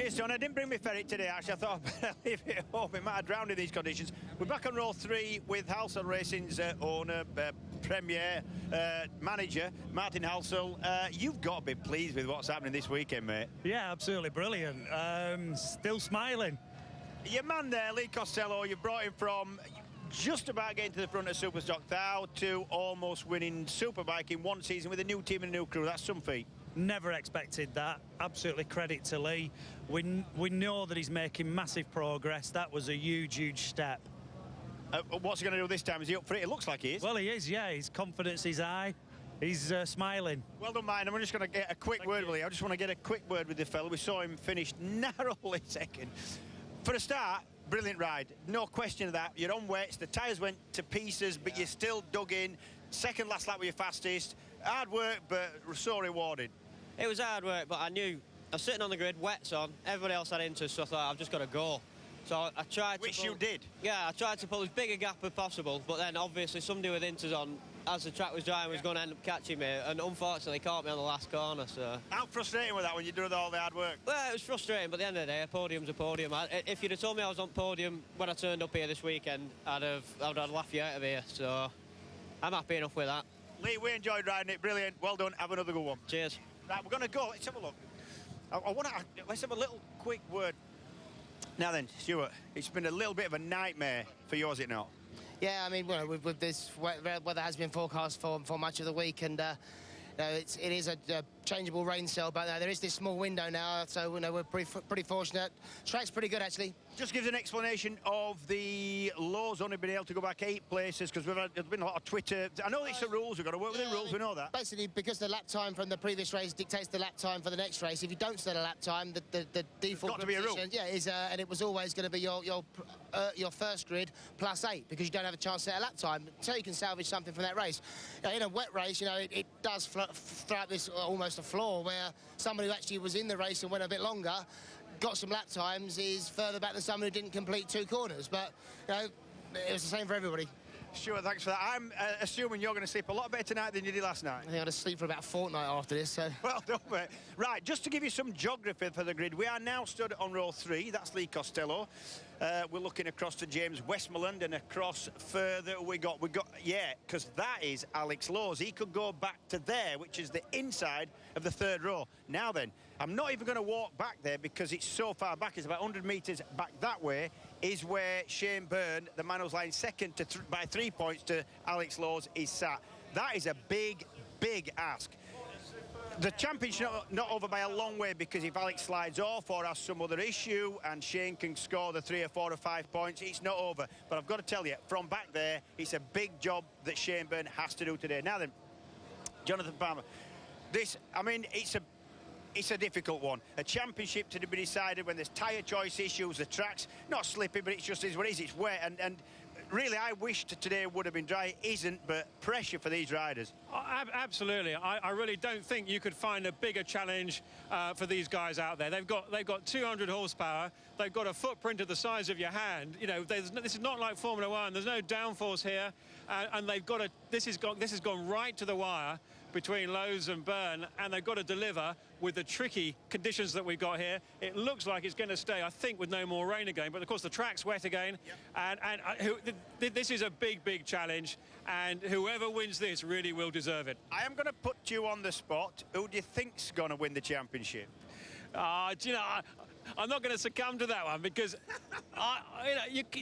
Cheers, John. I didn't bring my ferret today, actually. I thought I'd better leave it at home. It might have drowned in these conditions. We're back on row 3 with Halsall Racing's owner, Premier, manager, Martin Halsall. You've got to be pleased with what's happening this weekend, mate. Yeah, absolutely brilliant. Still smiling. Your man there, Lee Costello, you brought him from just about getting to the front of Superstock Thou to almost winning Superbike in one season with a new team and a new crew. That's some feat. Never expected that. Absolutely credit to Lee. We know that he's making massive progress. That was a huge step. What's he going to do this time? Is he up for it? It looks like he is. Well, he is, yeah. His confidence is high. He's smiling. Well done, mate. I'm just going to get a quick word with you. I just want to get a quick word with the fella. We saw him finish narrowly second. For a start, brilliant ride. No question of that. You're on wets. The tyres went to pieces, but you still dug in. Second last lap were your fastest. Hard work, but so rewarded. It was hard work, but I knew. I was sitting on the grid, wets on. Everybody else had into, so I thought, I've just got to go. So I tried to Which you did? Yeah, I tried to pull as big a gap as possible, but then obviously somebody with inters on, as the track was drying, was going to end up catching me, and unfortunately caught me on the last corner. So how frustrating was that when you did all the hard work? Well, it was frustrating, but at the end of the day, a podium's a podium. If you'd have told me I was on podium when I turned up here this weekend, I'd have laughed you out of here. So I'm happy enough with that. Lee, we enjoyed riding it. Brilliant. Well done. Have another good one. Cheers. Right, we're going to go. Let's have a look. Let's have a little quick word. Now then, Stuart, it's been a little bit of a nightmare for you, has it not? Yeah, I mean, well, with this weather has been forecast for much of the week, and it is a changeable rain cell, but there is this small window now, so we're pretty fortunate. Track's pretty good, actually. Just gives an explanation of the Low's only been able to go back 8 places because there's been a lot of Twitter. I know it's the rules, we've got to work with the rules, we know that. Basically, because the lap time from the previous race dictates the lap time for the next race. If you don't set a lap time, the default to be a rule. Yeah, is and it was always going to be your first grid plus 8 because you don't have a chance to set a lap time until you can salvage something from that race. In a wet race, it does throw up this almost a flaw where somebody who actually was in the race and went a bit longer, got some lap times, is further back than someone who didn't complete 2 corners. But it was the same for everybody. Stuart, thanks for that. I'm assuming you're going to sleep a lot better tonight than you did last night. I think I'm going to sleep for about a fortnight after this. So. Well done, mate. Right, just to give you some geography for the grid, we are now stood on row 3. That's Lee Costello. We're looking across to James Westmoreland and across further we got, yeah, because that is Alex Lowes. He could go back to there, which is the inside of the 3rd row. Now then, I'm not even going to walk back there because it's so far back. It's about 100 metres back that way is where Shane Byrne, the man who's lying second by 3 points to Alex Lowes, is sat. That is a big ask. The championship not over by a long way because if Alex slides off or has some other issue and Shane can score the 3 or 4 or 5 points, it's not over. But I've got to tell you, from back there, it's a big job that Shane Byrne has to do today. Now then, Jonathan Palmer, it's a difficult one. A championship to be decided when there's tyre choice issues, the track's not slippy, but it just is what it is. It's wet, and really, I wished today would have been dry. It isn't, but pressure for these riders. Absolutely. I really don't think you could find a bigger challenge for these guys out there. They've got 200 horsepower. They've got a footprint of the size of your hand. This is not like Formula One. There's no downforce here, and they've got this has gone right to the wire between Lowes and Byrne, and they've got to deliver with the tricky conditions that we've got here. It looks like it's going to stay, I think, with no more rain again, but of course the track's wet again. Yep. This is a big challenge, and whoever wins this really will deserve it. I am going to put you on the spot. Who do you think's going to win the championship? I'm not going to succumb to that one because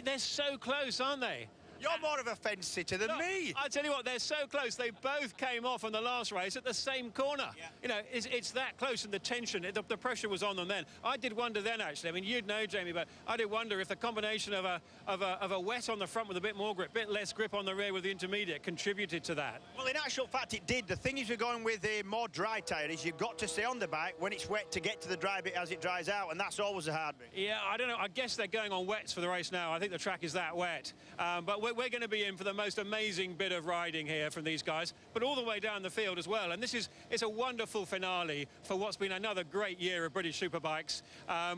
they're so close, aren't they? You're more of a fence sitter than me. I tell you what, they're so close. They both came off on the last race at the same corner. Yeah. It's that close, and the tension, the pressure was on them then. I did wonder then, actually. I mean, you'd know, Jamie, but I did wonder if the combination of a wet on the front with a bit more grip, bit less grip on the rear with the intermediate contributed to that. Well, in actual fact, it did. The thing is, we're going with a more dry tyre. Is you've got to stay on the bike when it's wet to get to the dry bit as it dries out, and that's always a hard bit. Yeah, I don't know. I guess they're going on wets for the race now. I think the track is that wet, but we're going to be in for the most amazing bit of riding here from these guys, but all the way down the field as well. And it's a wonderful finale for what's been another great year of British Superbikes.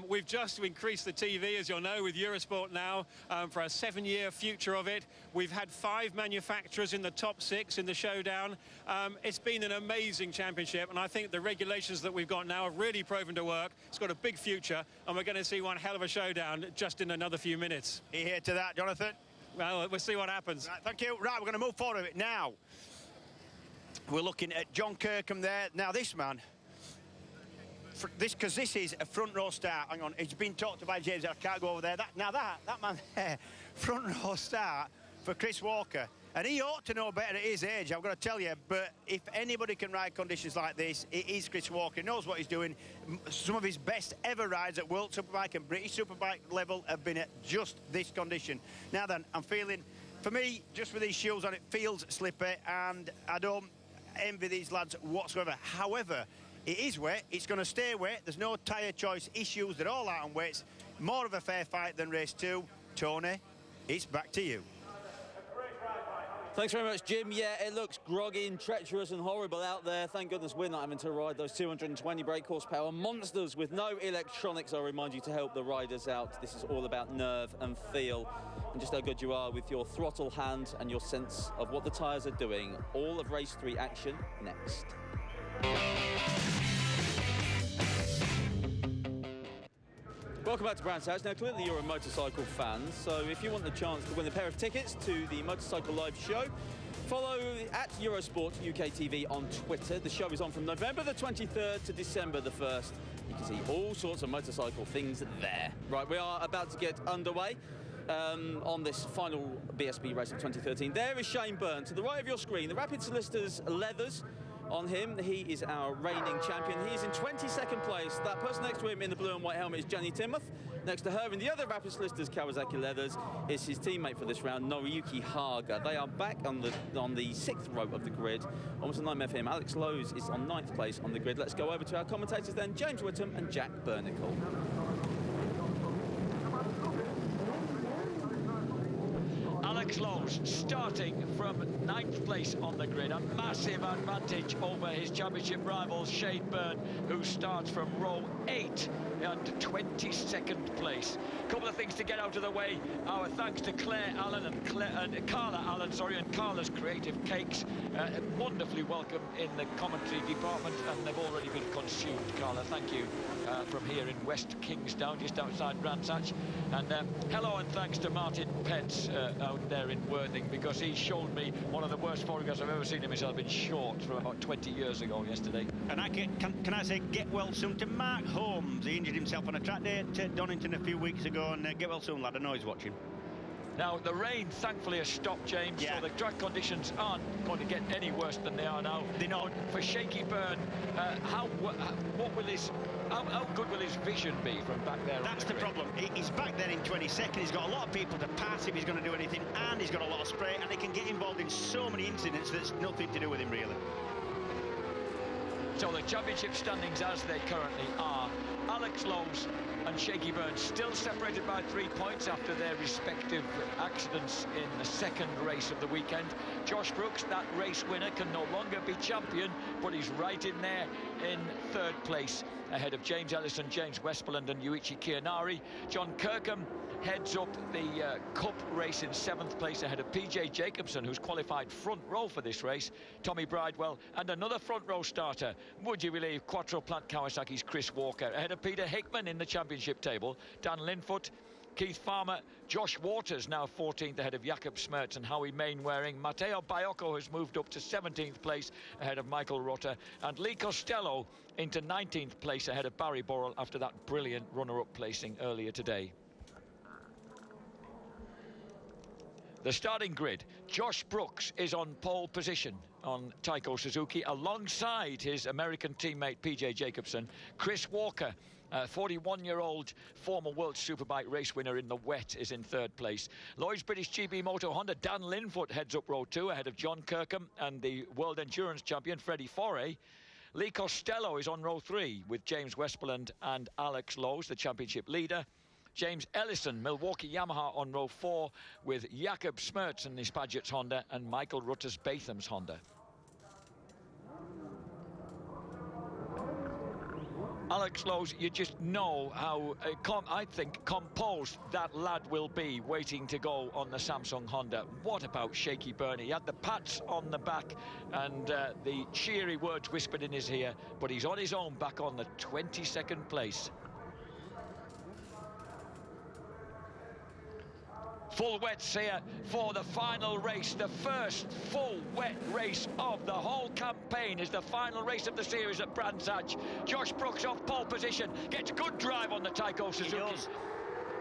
We've just increased the TV, as you'll know, with Eurosport now for a 7-year future of it. We've had 5 manufacturers in the top 6 in the showdown. It's been an amazing championship, and I think the regulations that we've got now have really proven to work. It's got a big future, and we're going to see one hell of a showdown just in another few minutes. Are you here to that, Jonathan? Well, we'll see what happens. Right, thank you. Right, we're going to move forward with it now. We're looking at John Kirkham there. Now, this man, because this is a front row start. Hang on, it's been talked about, James. I can't go over there. That man there, front row start for Chris Walker. And he ought to know better at his age, I've got to tell you. But if anybody can ride conditions like this, it is Chris Walker. He knows what he's doing. Some of his best ever rides at World Superbike and British Superbike level have been at just this condition. Now then, I'm feeling, for me, just with these shoes on, it feels slippy, and I don't envy these lads whatsoever. However, it is wet. It's going to stay wet. There's no tyre choice issues. They're all out on wets. More of a fair fight than race 2. Tony, it's back to you. Thanks very much, Jim. Yeah, it looks groggy and treacherous and horrible out there. Thank goodness we're not having to ride those 220 brake horsepower monsters with no electronics, I remind you, to help the riders out. This is all about nerve and feel and just how good you are with your throttle hand and your sense of what the tyres are doing. All of race 3 action next. Welcome back to Brands House. Now, clearly you're a motorcycle fan, so if you want the chance to win a pair of tickets to the Motorcycle Live show, follow at Eurosport UK TV on Twitter. The show is on from November the 23rd to December the 1st. You can see all sorts of motorcycle things there. Right, we are about to get underway on this final BSB race of 2013. There is Shane Byrne. To the right of your screen, the Rapid Solicitors leathers on him. He is our reigning champion. He is in 22nd place. That person next to him in the blue and white helmet is Jenny Timoth. Next to her in the other Rapid Solicitors Kawasaki leathers is his teammate for this round, Noriyuki Haga. They are back on the 6th row of the grid. Almost a nightmare for him. Alex Lowe's is on 9th place on the grid. Let's go over to our commentators then, James Whittam and Jack Burnicle. Alex Lowe's starting from 9th place on the grid, a massive advantage over his championship rival Shane Byrne, who starts from row 8 and 22nd place. A couple of things to get out of the way. Our thanks to Claire Allen and Carla Allen, and Carla's Creative Cakes. Wonderfully welcome in the commentary department, and they've already been consumed. Carla, thank you from here in West Kingsdown, just outside Brands Hatch. And hello and thanks to Martin Pence out there in Worthing, because he showed me one of the worst photographs I've ever seen of myself in short from about 20 years ago yesterday. And can I say get well soon to Mark Holmes? He injured himself on a track day at Donington a few weeks ago, and get well soon, lad. I know he's watching. Now, the rain, thankfully, has stopped, James, so the track conditions aren't going to get any worse than they are now. They know. For Shaky Byrne, how good will his vision be from back there? That's the problem. He's back there in 22nd. He's got a lot of people to pass if he's going to do anything, and he's got a lot of spray, and he can get involved in so many incidents that's nothing to do with him, really. So the championship standings as they currently are, Alex Lowe's and Shaky Byrne still separated by 3 points after their respective accidents in the second race of the weekend. Josh Brooks, that race winner, can no longer be champion, but he's right in there in 3rd place, ahead of James Ellison, James Westmoreland and Yuichi Kianari. John Kirkham heads up the Cup race in 7th place, ahead of PJ Jacobson, who's qualified front row for this race. Tommy Bridewell and another front row starter, would you believe, Quattro Plant Kawasaki's Chris Walker, ahead of Peter Hickman in the championship table. Dan Linfoot, Keith Farmer, Josh Waters now 14th ahead of Jakob Smertz and Howie Mainwaring. Matteo Baiocco has moved up to 17th place ahead of Michael Rotter, and Lee Costello into 19th place ahead of Barry Borrell after that brilliant runner-up placing earlier today. The starting grid, Josh Brooks is on pole position on Taiko Suzuki alongside his American teammate PJ Jacobson. Chris Walker, 41-year-old former World Superbike race winner in the wet, is in 3rd place. Lloyd's British GB Moto Honda, Dan Linfoot heads up row 2 ahead of John Kirkham and the World Endurance champion Freddie Foray. Lee Costello is on row 3 with James Westmoreland and Alex Lowe's, the championship leader. James Ellison, Milwaukee Yamaha on row 4, with Jakob Smertz and his Paget's Honda and Michael Rutters Batham's Honda. Alex Lowe's, you just know how, I think, composed that lad will be waiting to go on the Samsung Honda. What about Shaky Byrne? He had the pats on the back and the cheery words whispered in his ear, but he's on his own back on the 22nd place. Full wets here for the final race. The first full wet race of the whole campaign is the final race of the series at Brands Hatch. Josh Brooks off pole position, gets good drive on the Tyco Suzuki.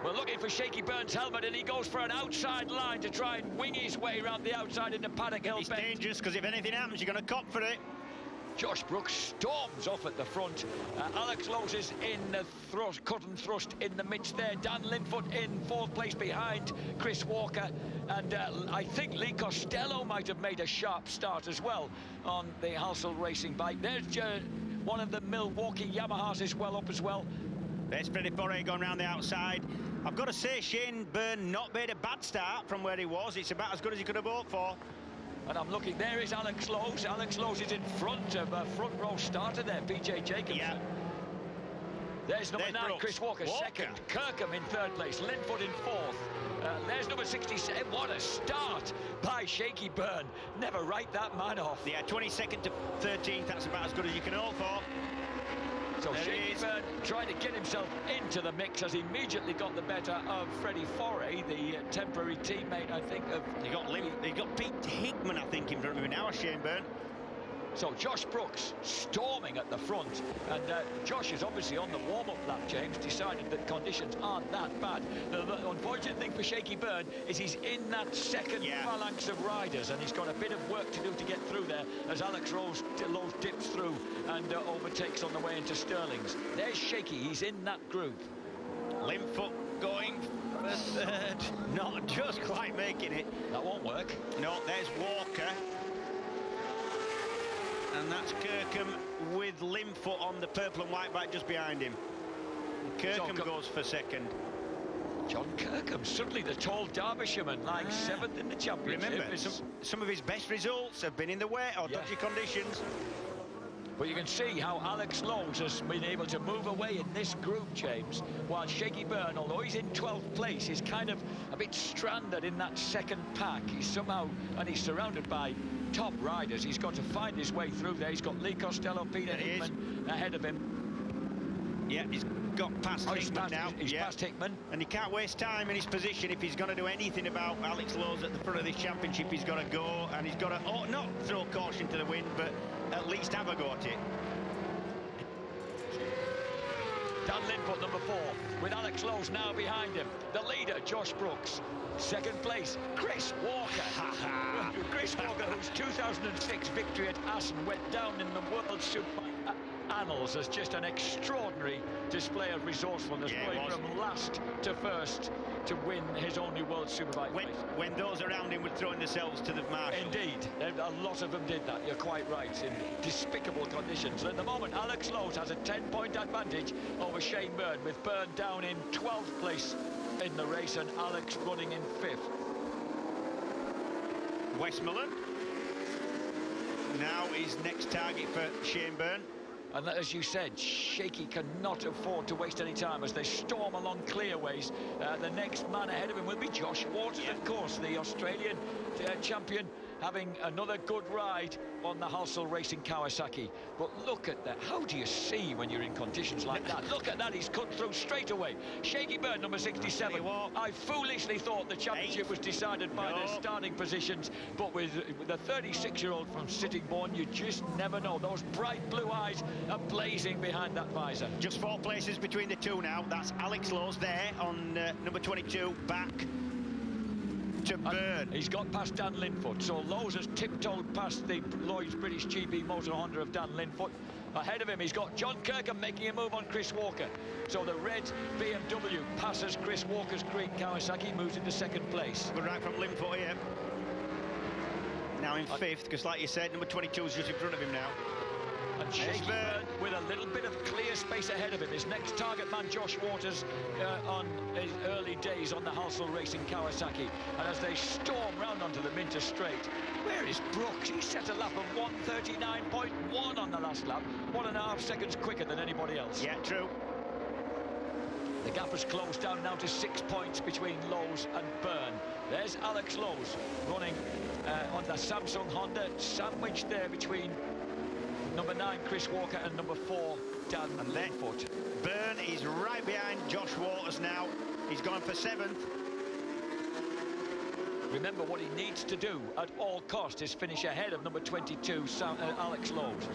We're looking for Shaky Byrne's helmet, and he goes for an outside line to try and wing his way around the outside into Paddock Hill Bend. It's dangerous, because if anything happens, you're going to cop for it. Josh Brooks storms off at the front. Alex Lowe's is in the cut and thrust in the midst there. Dan Linfoot in 4th place behind Chris Walker. And I think Lee Costello might have made a sharp start as well on the Halsell racing bike. There's one of the Milwaukee Yamahas is well up as well. There's Freddie Porre going round the outside. I've got to say, Shane Byrne not made a bad start from where he was. It's about as good as he could have hoped for. And I'm looking, there is Alex Lowe's. Alex Lowe's is in front of a front row starter there, PJ Jacobson. Yeah. There's number 9, Chris Walker, second. Kirkham in 3rd place, Linfoot in 4th. There's number 67. What a start by Shaky Byrne. Never write that man off. Yeah, 22nd to 13th, that's about as good as you can hope for. So Shaky Byrne trying to get himself into the mix, has immediately got the better of Freddie Foray, the temporary teammate, I think, of... He got Pete Hickman, I think, in front of him now, Shane Byrne. So Josh Brooks storming at the front, and Josh is obviously on the warm-up lap, James, decided that conditions aren't that bad. The unfortunate thing for Shaky Byrne is he's in that second phalanx of riders, and he's got a bit of work to do to get through there as Alex Lowe's dips through and overtakes on the way into Sterling's. There's Shaky, he's in that group. Linfoot going for 3rd, not just quite making it. That won't work. No, there's Walker. And that's Kirkham with Linfoot on the purple and white bike just behind him. Kirkham goes for 2nd. John Kirkham, suddenly the tall Derbyshireman, like 7th in the championship. Remember, some of his best results have been in the wet or dodgy conditions. But you can see how Alex Lowe's has been able to move away in this group, James, while Shaky Byrne, although he's in 12th place, is kind of a bit stranded in that second pack. He's somehow, and he's surrounded by top riders. He's got to find his way through there. He's got Lee Costello, Peter Hickman ahead of him. Yeah, he's got past Hickman now. He's past Hickman. And he can't waste time in his position. If he's going to do anything about Alex Lowe's at the front of this championship, he's got to go, and he's got to, not throw caution to the wind, but at least have a go at it. Dan Linfoot, number 4, with Alex Lowe's now behind him. The leader, Josh Brooks. 2nd place, Chris Walker. Chris Walker, whose 2006 victory at Assen went down in the World Superbike annals as just an extraordinary display of resourcefulness, going from last to first to win his only World Superbike race. When those around him were throwing themselves to the marshal. Indeed, a lot of them did that, you're quite right, in despicable conditions. At the moment, Alex Lowe's has a 10-point advantage over Shane Byrne, with Byrne down in 12th place in the race and Alex running in 5th. Westmoreland now is next target for Shane Byrne. And as you said, Shaky cannot afford to waste any time as they storm along clearways. The next man ahead of him will be Josh Waters, of course, the Australian champion, having another good ride on the Halsell Racing Kawasaki. But look at that. How do you see when you're in conditions like that? Look at that. He's cut through straight away. Shaky Byrne, number 67. I foolishly thought the championship was decided by their starting positions, but with the 36-year-old from Sittingbourne, you just never know. Those bright blue eyes are blazing behind that visor. Just 4 places between the two now. That's Alex Lowe's there on number 22, back to Byrne. He's got past Dan Linfoot, so Lowe's has tiptoed past the Lloyd's British GB Motor Honda of Dan Linfoot. Ahead of him, he's got John Kirkham making a move on Chris Walker. So the red BMW passes Chris Walker's green Kawasaki, moves into 2nd place. Good right from Linfoot here. Now in 5th, because like you said, number 22 is just in front of him now. And Shaky Byrne with a little bit of clear space ahead of him. His next target man, Josh Waters, on his early days on the Halsell Racing Kawasaki. And as they storm round onto the Minter Straight, where is Brooks? He set a lap of 1:39.1 on the last lap, 1.5 seconds quicker than anybody else. Yeah, true. The gap has closed down now to 6 points between Lowe's and Byrne. There's Alex Lowe's running on the Samsung Honda, sandwiched there between number 9 Chris Walker and number 4 Dan Linfoot. Byrne is right behind Josh Waters now. He's gone for 7th. Remember, what he needs to do at all costs is finish ahead of number 22 Alex Lowe's.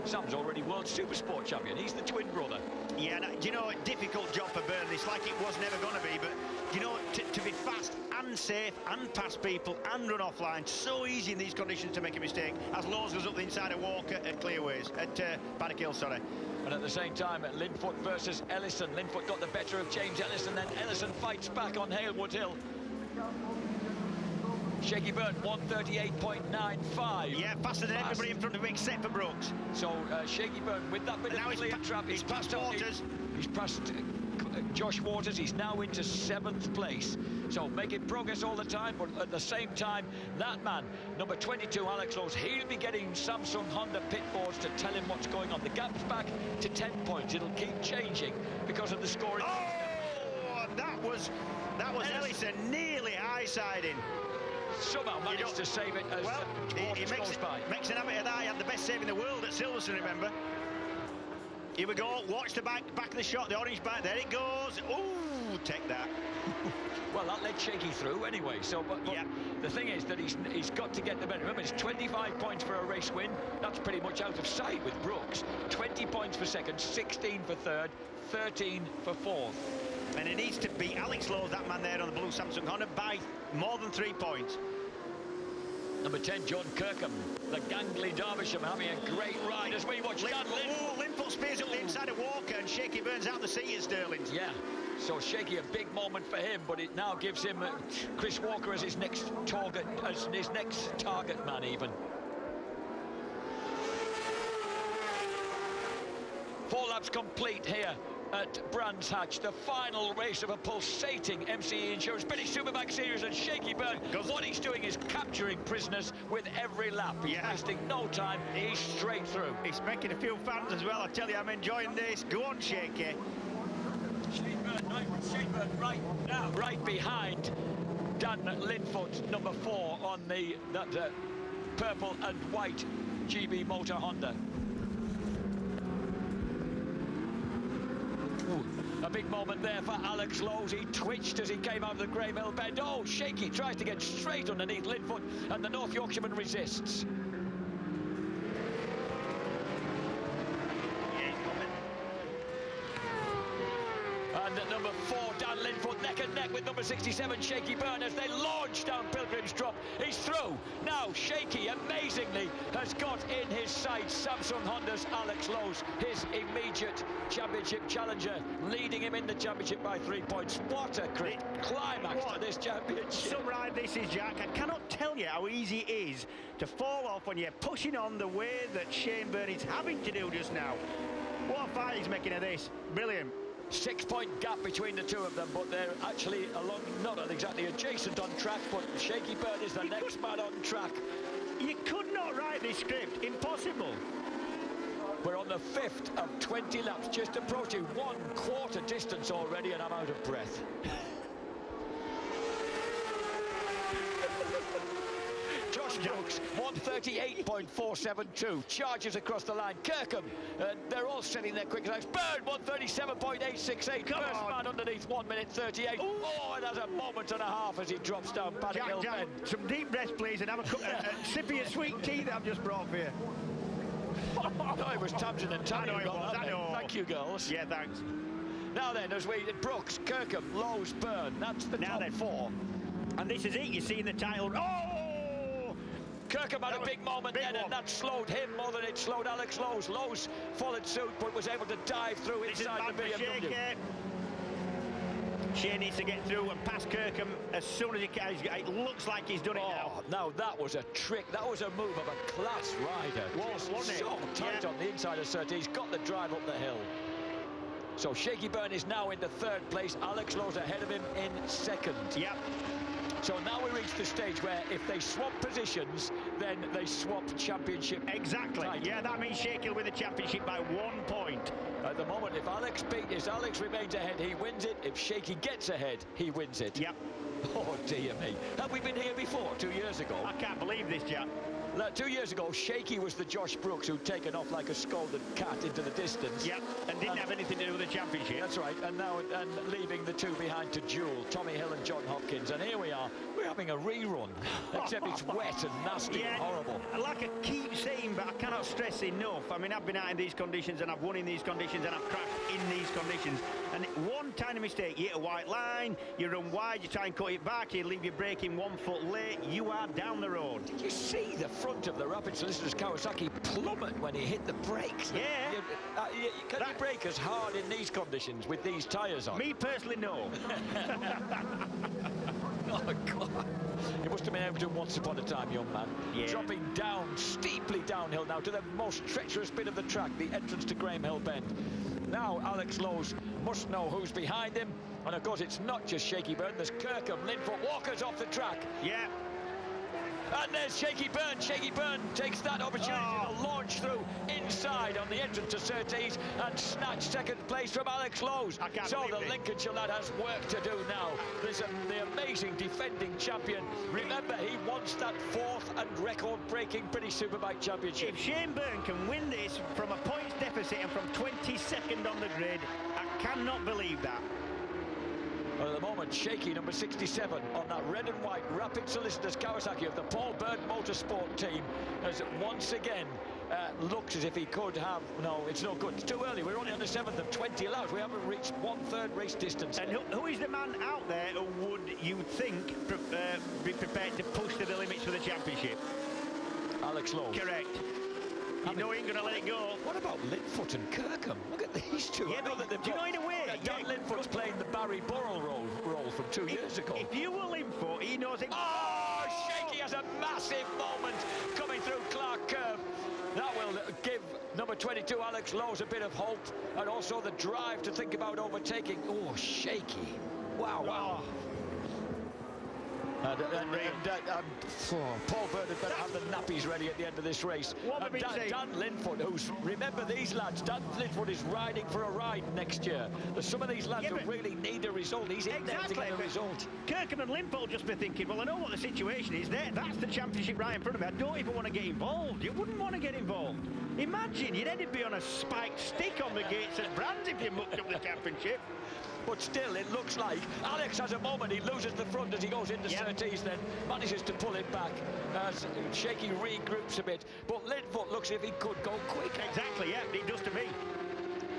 Sam's already World Supersport champion. He's the twin brother. Yeah, do you know, a difficult job for Byrne. It's like it was never going to be, but you know, to be fast and safe and pass people and run offline, so easy in these conditions to make a mistake, as Lowe's goes up the inside of Walker at Clearways, at Paddock Hill, sorry. And at the same time, Linfoot versus Ellison. Linfoot got the better of James Ellison, then Ellison fights back on Halewood Hill. Shaky Byrne, 1:38.95. Yeah, faster than everybody in front of him except for Brooks. So Shaky Byrne, with that bit of clear trap, he's passed Waters. He's passed Josh Waters. He's now into 7th place. So making progress all the time, but at the same time, that man, number 22, Alex Lowe's, he'll be getting Samsung Honda pit boards to tell him what's going on. The gap's back to 10 points. It'll keep changing because of the scoring. Oh, that was Ellison nearly high-siding. Somehow managed to save it as he makes an habit of that. He had the best save in the world at Silverstone, remember? Here we go. Watch the back of the shot, the orange back. There it goes. Ooh, take that. Well, that led Shaky through anyway. So, but yeah. The thing is that he's got to get the better. Remember, it's 25 points for a race win. That's pretty much out of sight with Brooks. 20 points for second, 16 for third, 13 for fourth. And it needs to beat Alex Lowe's, that man there on the blue Samsung Honda, by more than 3 points. Number 10, John Kirkham, the gangly Derbyshire, having a great ride as we watch Dan Linfoot. Linfoot spears up the inside of Walker, and Shaky Byrne's out the seat at Sterling's. Yeah, so Shaky, a big moment for him, but it now gives him Chris Walker as his next target, man even. 4 laps complete here at Brands Hatch, the final race of a pulsating MCE Insurance British Superbike Series, and Shaky Byrne, what he's doing is capturing prisoners with every lap. He's wasting no time, he's straight through. He's making a few fans as well, I tell you, I'm enjoying this. Go on, Shaky. Shaky Byrne right now, right behind Dan Linfoot, number 4 on that purple and white GB Motor Honda. A big moment there for Alex Lowe's. He twitched as he came out of the Grey Mill bend. Oh, Shaky tries to get straight underneath Linfoot, and the North Yorkshireman resists. And at number 4, Dan Linfoot, neck and neck with number 67, Shaky Byrne, as they launch down Pilgrim's Drop. He's through. Now, Shaky, amazingly, has got in his sights Samsung Honda's Alex Lowe's, his immediate championship challenger, leading him in the championship by 3 points. What a great climax to this championship. Some ride this is, Jack. I cannot tell you how easy it is to fall off when you're pushing on the way that Shane Byrne is having to do just now. What a fight he's making of this. Brilliant. 6 point gap between the two of them, but they're actually along, not exactly adjacent on track, but Shaky Byrne is the next man on track. You could not write this script. Impossible. We're on the 5th of 20 laps, just approaching 1/4 distance already, and I'm out of breath. Josh Brooks, 1:38.472, charges across the line. Kirkham, they're all setting their quick times. Byrne, 1:37.868. First man underneath 1:38. Ooh. Oh, and there's a moment and a half as he drops down Paddock Hill Bend. Some deep breaths, please, and have a sip of your sweet tea that I've just brought for you. No, it was Tamsin and Tanny who got that. Thank you, girls. Yeah, thanks. Now then, as we Brooks, Kirkham, Lowe's, Byrne. That's the top 4. And this is it. You see in the title. Oh! Kirkham had a big moment then, and that slowed him more than it slowed Alex Lowe's. Lowe's followed suit, but was able to dive through inside the BMW. Shane needs to get through and pass Kirkham as soon as he can. It looks like he's done it now. Now that was a trick. That was a move of a class rider. Wasn't it? So tight on the inside of Surtees. He's got the drive up the hill. So Shaky Byrne is now into third place. Alex Lowe's ahead of him in second. Yep. So now we reach the stage where if they swap positions, then they swap championship. Exactly. title. Yeah, that means Shaky will win the championship by 1 point. At the moment, if Alex remains ahead, he wins it. If Shaky gets ahead, he wins it. Yep. Oh, dear me. Have we been here before, 2 years ago? I can't believe this, Jack. 2 years ago, Shaky was the Josh Brooks who'd taken off like a scalded cat into the distance. Yep, and didn't have anything to do with the championship. That's right, and now leaving the two behind to duel, Tommy Hill and John Hopkins. And here we are, we're having a rerun, except it's wet and nasty and horrible. Like I keep saying, but I cannot stress enough. I mean, I've been out in these conditions, and I've won in these conditions, and I've crashed in these conditions. And one tiny mistake, you hit a white line, you run wide, you try and cut it back, you leave your braking 1 foot late, you are down the road. Did you see the front of the Rapid Solicitors Kawasaki plummet when he hit the brakes? Yeah. Can you brake as hard in these conditions with these tyres on? Me personally, no. Oh, God. You must have been able to once upon a time, young man. Yeah. Dropping down, steeply downhill now to the most treacherous bit of the track, the entrance to Graham Hill Bend. Now Alex Lowe's must know who's behind him. And, of course, it's not just Shaky Byrne. There's Kirkham, Linfoot, Walker's off the track. Yeah. And there's Shaky Byrne. Shaky Byrne takes that opportunity to launch through inside on the entrance to Surtees and snatch second place from Alex Lowe's. So the Lincolnshire lad has work to do now. There's the amazing defending champion. Remember, he wants that 4th and record-breaking British Superbike Championship. If Shane Byrne can win this from a points deficit and from 22nd on the grid, I cannot believe that. Well, at the moment, Shaky, number 67, on that red and white Rapid Solicitors Kawasaki of the Paul Bird Motorsport team, as once again looks as if he could have... No, it's no good. It's too early. We're only on the 7th of 20 laps. We haven't reached 1/3 race distance. And who is the man out there who would, you think, be prepared to push to the limits for the championship? Alex Lowe. Correct. You know he ain't going to let it go. What about Linfoot and Kirkham? Look at these two. Yeah, but do you know in a way... Dan Linfoot's playing the Barry Burrell role from 2 years ago. If you were Linfoot, he knows it... Oh, Shaky has a massive moment coming through Clark Curve. That will give number 22, Alex Lowe's, a bit of hope, and also the drive to think about overtaking. Oh, Shaky. Wow. Paul Bird had better have the nappies ready at the end of this race. Dan Linfoot, remember these lads, Dan Linfoot is riding for a ride next year. There's some of these lads who really need a result. He's in there to get a result. Kirkham and Linfoot will just be thinking, well, I know what the situation is there. That's the championship right in front of me. I don't even want to get involved. You wouldn't want to get involved. Imagine, you'd end up be on a spiked stick on the gates at Brands if you mucked up the championship. But still, it looks like Alex has a moment. He loses the front as he goes into Surtees, then manages to pull it back as Shaky regroups a bit. But Linfoot looks as if he could go quick. Exactly, yeah, it does to me.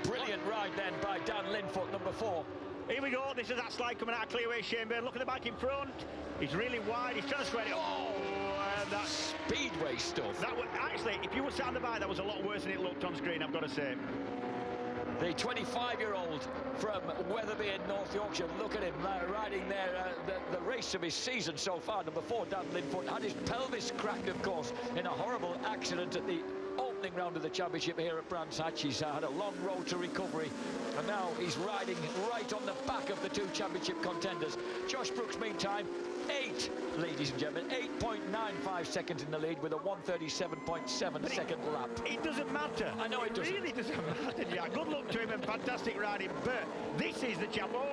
Brilliant ride then by Dan Linfoot, number 4. Here we go. This is that slide coming out of clearway. Shane Byrne. Look at the bike in front. He's really wide. He's trying to square it up. Oh, that speedway stuff. That was, actually, if you were sat on the bike, that was a lot worse than it looked on screen, I've got to say. The 25-year-old from Wetherby in North Yorkshire, look at him riding there, the race of his season so far. Number 4, Dan Linfoot, had his pelvis cracked, of course, in a horrible accident at the opening round of the championship here at Brands Hatch. He's had a long road to recovery, and now he's riding right on the back of the 2 championship contenders. Josh Brooks, meantime, 8, ladies and gentlemen, 8.95 seconds in the lead with a 1:37.7 second lap. It doesn't matter. I know it doesn't. Really doesn't matter. Yeah, good luck to him and fantastic riding. But this is the champ. Oh,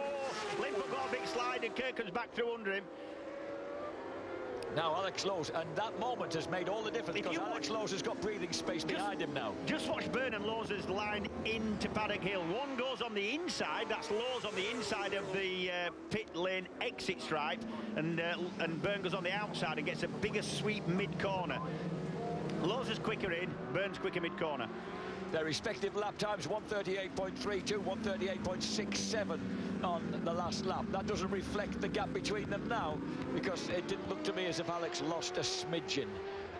Linfoot got a big slide and Kirkham's back through under him. Now Alex Lowe's, and that moment has made all the difference because Alex Lowe's has got breathing space behind him now. Just watch Byrne and Lowe's line into Paddock Hill. One goes on the inside, that's Lowe's on the inside of the pit lane exit stripe, and Byrne goes on the outside and gets a bigger sweep mid-corner. Lowe's is quicker in, Byrne's quicker mid-corner. Their respective lap times, 1:38.32, 1:38.67 on the last lap. That doesn't reflect the gap between them now, because it didn't look to me as if Alex lost a smidgen.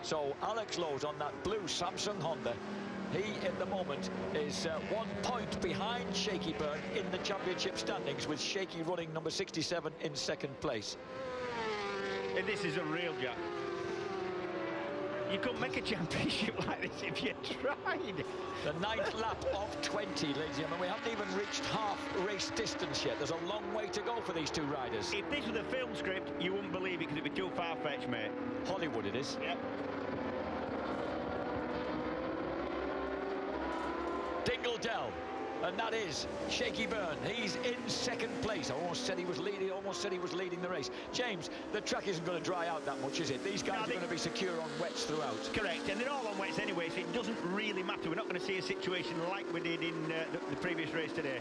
So Alex Lowe's on that blue Samsung Honda He, at the moment, is 1 point behind Shaky Byrne in the championship standings, with Shaky running number 67 in second place. And this is unreal, Jack. You couldn't make a championship like this if you tried. The 9th lap of 20, ladies and gentlemen. We haven't even reached half race distance yet. There's a long way to go for these two riders. If this was a film script, you wouldn't believe it because it'd be too far-fetched, mate. Hollywood it is. Yeah. Dingle Dell, and that is Shaky Byrne. He's in second place. I almost said he was leading the race. James, the track isn't going to dry out that much, is it? These guys are going to be secure on wets throughout. Correct, and they're all on wets anyway, so it doesn't really matter. We're not going to see a situation like we did in the previous race today.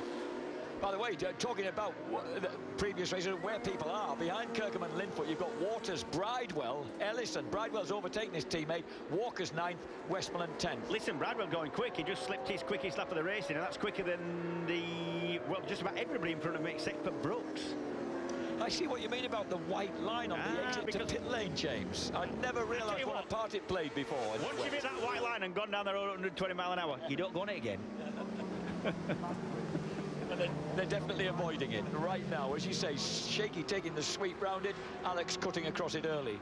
By the way, talking about the previous races, where people are, behind Kirkham and Linfoot, you've got Waters, Bridewell, Ellison. Bridewell's overtaken his teammate. Walker's 9th, Westmoreland 10th. Listen, Bradwell going quick. He just slipped his quickest lap of the racing, and that's quicker than just about everybody in front of him except for Brooks. I see what you mean about the white line on the exit to pit lane, James. I never realised what a part it played before. Once you've hit that white line and gone down the road at 120 mile an hour, you don't go on it again. And they're definitely avoiding it right now. As you say, Shaky taking the sweep round it, Alex cutting across it early.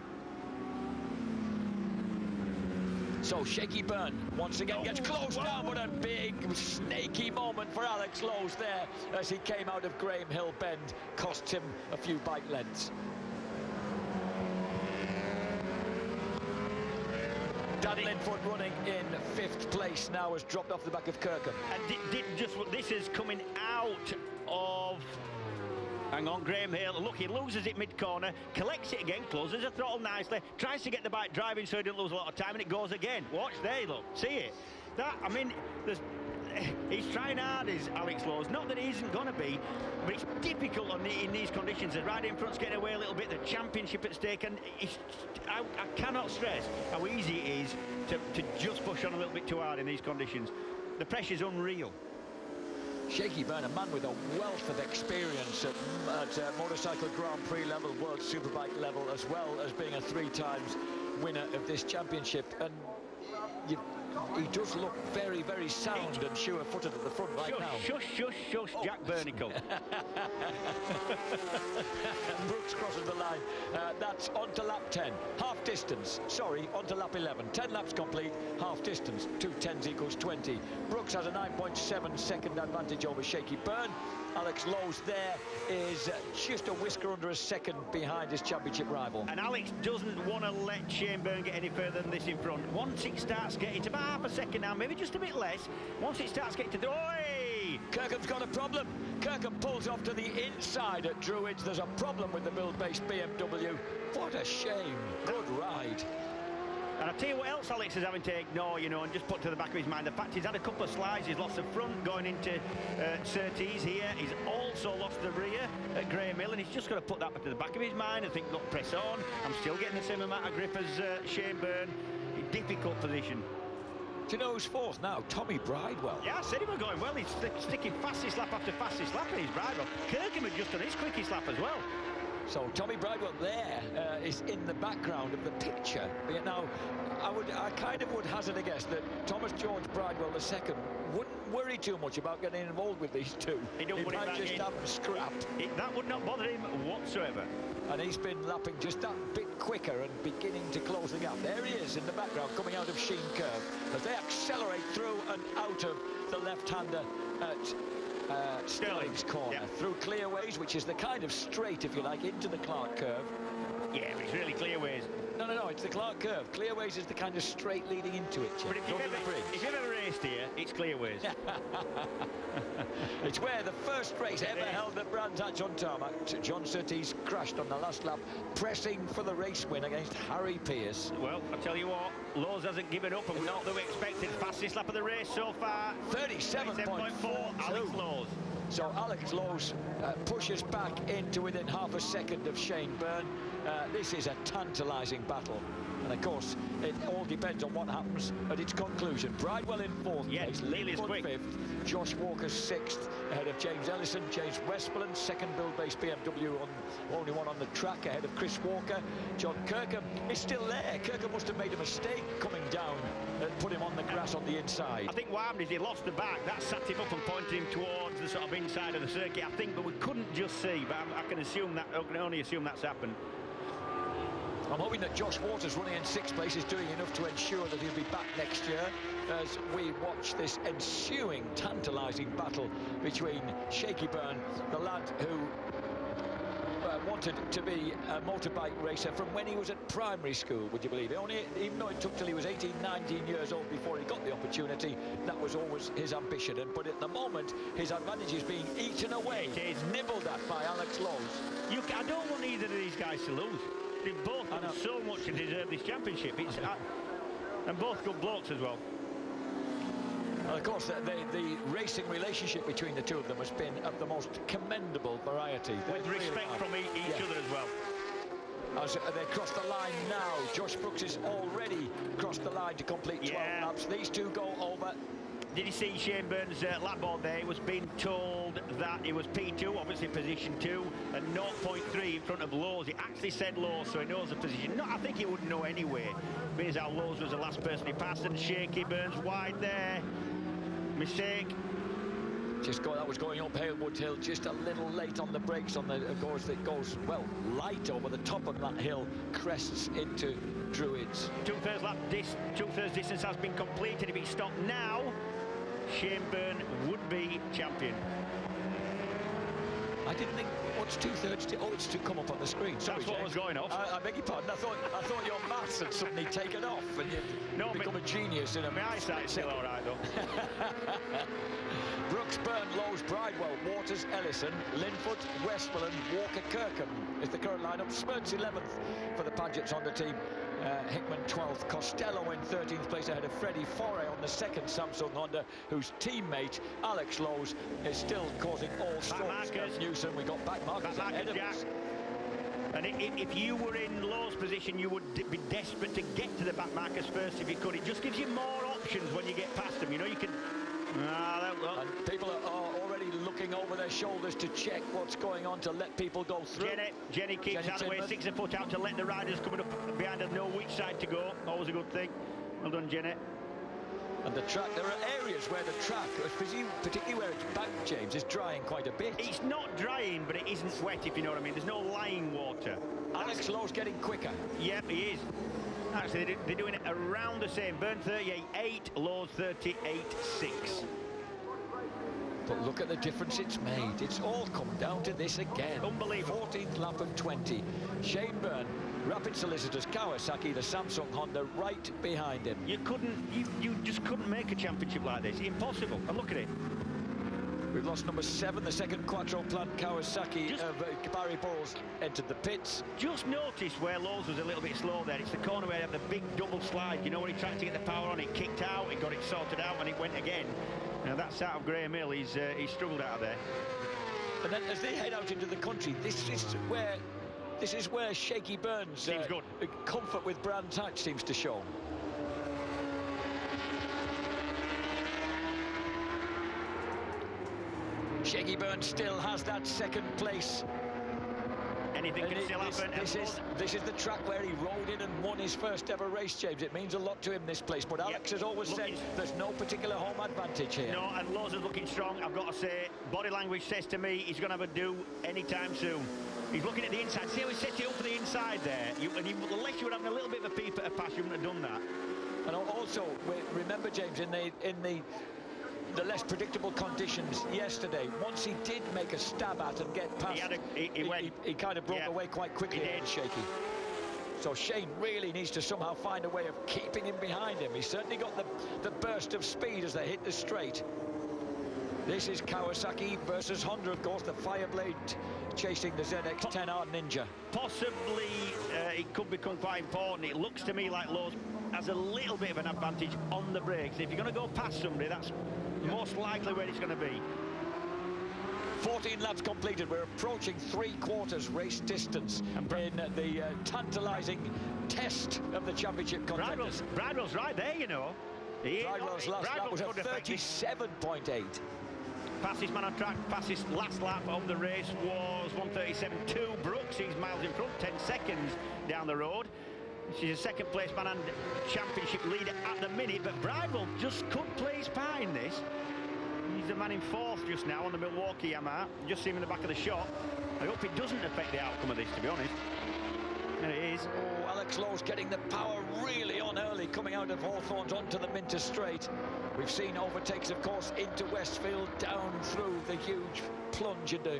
So Shaky Byrne once again gets closed down, but a big snaky moment for Alex Lowe's there as he came out of Graham Hill Bend, cost him a few bike lengths. Dan Linfoot running in 5th place now, has dropped off the back of Kirkham. And this is coming out of... Hang on, Graham Hill. Look, he loses it mid-corner, collects it again, closes the throttle nicely, tries to get the bike driving so he doesn't lose a lot of time, and it goes again. Watch there, look. See it? I mean, he's trying hard, is Alex Lowe's. Not that he isn't going to be, but it's difficult in these conditions. The rider in front's getting away a little bit, the championship at stake, and I cannot stress how easy it is to just push on a little bit too hard in these conditions. The pressure's unreal. Shaky Byrne, a man with a wealth of experience at motorcycle Grand Prix level, World Superbike level, as well as being a 3 times winner of this championship. And he does look very, very sound and sure-footed at the front right now. Shush, Jack Bernicle. Brooks crosses the line. That's on to lap 10. Half distance. Sorry, on to lap 11. 10 laps complete, half distance. 2 10s equals 20. Brooks has a 9.7 second advantage over Shaky Byrne. Alex Lowe's there is just a whisker under a second behind his championship rival. And Alex doesn't want to let Shane Byrne get any further than this in front. Once it starts getting to about half a second now, maybe just a bit less, once it starts getting to the... Oi! Kirkham's got a problem. Kirkham pulls off to the inside at Druids. There's a problem with the build-based BMW. What a shame. Good ride. And I'll tell you what else Alex is having to ignore, you know, and just put to the back of his mind. The fact he's had a couple of slides, he's lost the front going into Surtees here. He's also lost the rear at Graham Hill, and he's just got to put that to the back of his mind and think, look, press on. I'm still getting the same amount of grip as Shane Byrne. Difficult position. Do you know who's 4th now? Tommy Bridewell. Yeah, I said he was going well. He's sticking fastest lap after fastest lap in his Bridewell. Kirkham had just done his quickest lap as well. So Tommy Bridewell there is in the background of the picture. Now, I kind of would hazard a guess that Thomas George Bridewell II wouldn't worry too much about getting involved with these two. He might just have them scrapped. That would not bother him whatsoever. And he's been lapping just that bit quicker and beginning to close the gap. There he is in the background, coming out of Sheen Curve, as they accelerate through and out of the left-hander at Sterling's corner, through Clearways, which is the kind of straight, if you like, into the Clark Curve. Yeah, it's really Clearways. No, it's the Clark Curve. Clearways is the kind of straight leading into it. But if you've ever raced here, it's Clearways. It's where the first race ever held at Brands Hatch on tarmac. John Surtees crashed on the last lap, pressing for the race win against Harry Pearce. Well, I tell you what, Lowe's hasn't given up, and not that we expected. Fastest lap of the race so far. 37.4. Alex Lowe's. So Alex Lowe's pushes back into within half a second of Shane Byrne. This is a tantalising battle. And of course, it all depends on what happens at its conclusion. Bridewell in 4th place, Nearly as quick. 5th, Josh Walker 6th, ahead of James Ellison. James Westmoreland, second build-based BMW, only one on the track, ahead of Chris Walker. John Kirkham is still there. Kirkham must have made a mistake coming down and put him on the grass on the inside. I think what happened is he lost the back. That sat him up and pointed him towards the sort of inside of the circuit, I think, but we couldn't just see. But I can only assume that's happened. I'm hoping that Josh Waters, running in 6th place, is doing enough to ensure that he'll be back next year as we watch this ensuing tantalising battle between Shaky Byrne, the lad who wanted to be a motorbike racer from when he was at primary school, would you believe it? Even though it took till he was 18, 19 years old before he got the opportunity, that was always his ambition. But at the moment, his advantage is being eaten away. It is nibbled at by Alex Lowe's. I don't want either of these guys to lose. They've both done so much to deserve this championship. And both good blokes as well. Of course, the racing relationship between the two of them has been of the most commendable variety. With respect from each other as well. As they cross the line now, Josh Brooks is already crossed the line to complete 12 laps. These two go over. Did you see Shane Byrne's lap board there? He was being told that it was P2, obviously position 2, and 0.3 in front of Lowe's. It actually said Lowe's, so he knows the position. No, I think he wouldn't know anyway. Being as how Lowe's was the last person he passed, and Shaky Byrne's wide there. Mistake. That was going up Halewood Hill, just a little late on the brakes on the course that goes, well, light over the top of that hill, crests into Druids. Two-thirds distance has been completed. If he stopped now, Shane Byrne would be champion. I didn't think, what's two-thirds? Oh, it's to come up on the screen. Sorry, that's what James. was going off. I beg your pardon. I thought your maths had suddenly taken off and you'd become a genius in a... My eyesight's still all right, though. Brooks, Byrne, Lowe's, Bridewell, Waters, Ellison, Linfoot, Westmoreland, Walker, Kirkham is the current lineup. Smirts 11th for the Padgetts on the team. Hickman 12th, Costello in 13th place ahead of Freddie Foray on the second Samsung Honda, whose teammate Alex Lowe's is still causing all sorts of nuisance. We got back markers ahead of us. And if you were in Lowe's position, you would be desperate to get to the back markers first if you could. It just gives you more options when you get past them. You know, you can... And people are already looking over their shoulders to check what's going on to let people go through. Jenny keeps out of the way, 6 foot out to let the riders coming up behind her know which side to go. Always a good thing. Well done, Jenny. And the track, there are areas where the track, particularly where it's back, James, is drying quite a bit. It's not drying, but it isn't wet, if you know what I mean. There's no lying water. Alex Lowe's getting quicker. Yep, he is. Actually, they're doing it around the same. Byrne 38.8, Lowe's 38.6. But look at the difference it's made. It's all come down to this again. Unbelievable. 14th lap of 20. Shane Byrne, Rapid Solicitors, Kawasaki, the Samsung Honda right behind him. You just couldn't make a championship like this. Impossible. And look at it. We've lost number 7, the second Quattro plant Kawasaki of Barry Bowles entered the pits. Just notice where Lowe's was a little bit slow there. It's the corner where they have the big double slide. You know, when he tried to get the power on, it kicked out, he got it sorted out, and it went again. Now that's out of Graham Hill. He's struggled out of there. And then as they head out into the country, this is where Shaky Byrne's comfort with Brands Hatch seems to show. Shaky Byrne still has that second place. Anything can still happen. This is the track where he rode in and won his first ever race, James. It means a lot to him, this place. But Alex has always said there's no particular home advantage here. No, and Lowe's is looking strong. I've got to say, body language says to me he's going to have a do anytime soon. He's looking at the inside. See how he sets it up for the inside there? Unless you were having a little bit of a peep at a pass, you wouldn't have done that. And also, remember, James, in the less predictable conditions yesterday, once he did make a stab at and get past, he kind of broke away quite quickly. He did. Shaky. So Shane really needs to somehow find a way of keeping him behind him. He's certainly got the burst of speed as they hit the straight. This is Kawasaki versus Honda, of course, the Fireblade chasing the ZX-10R Ninja. Possibly it could become quite important. It looks to me like Lowe's has a little bit of an advantage on the brakes. If you're going to go past somebody, that's most likely where it's going to be. 14 laps completed. We're approaching 3/4 race distance in the tantalising test of the championship contenders. Bridewell's right there, you know. Bridewell's last lap was a 37.8. Fastest man on track, fastest last lap of the race was 1:37.2. Brooks, he's miles in front, 10 seconds down the road. She's a second place man and championship leader at the minute, but Bridewell just could play his part in this. He's the man in fourth just now on the Milwaukee Yamaha. Just see him in the back of the shot. I hope it doesn't affect the outcome of this, to be honest. And it is. Oh, Alex Lowe's getting the power really on early, coming out of Hawthorns onto the Minter Straight. We've seen overtakes, of course, into Westfield, down through the huge plunge into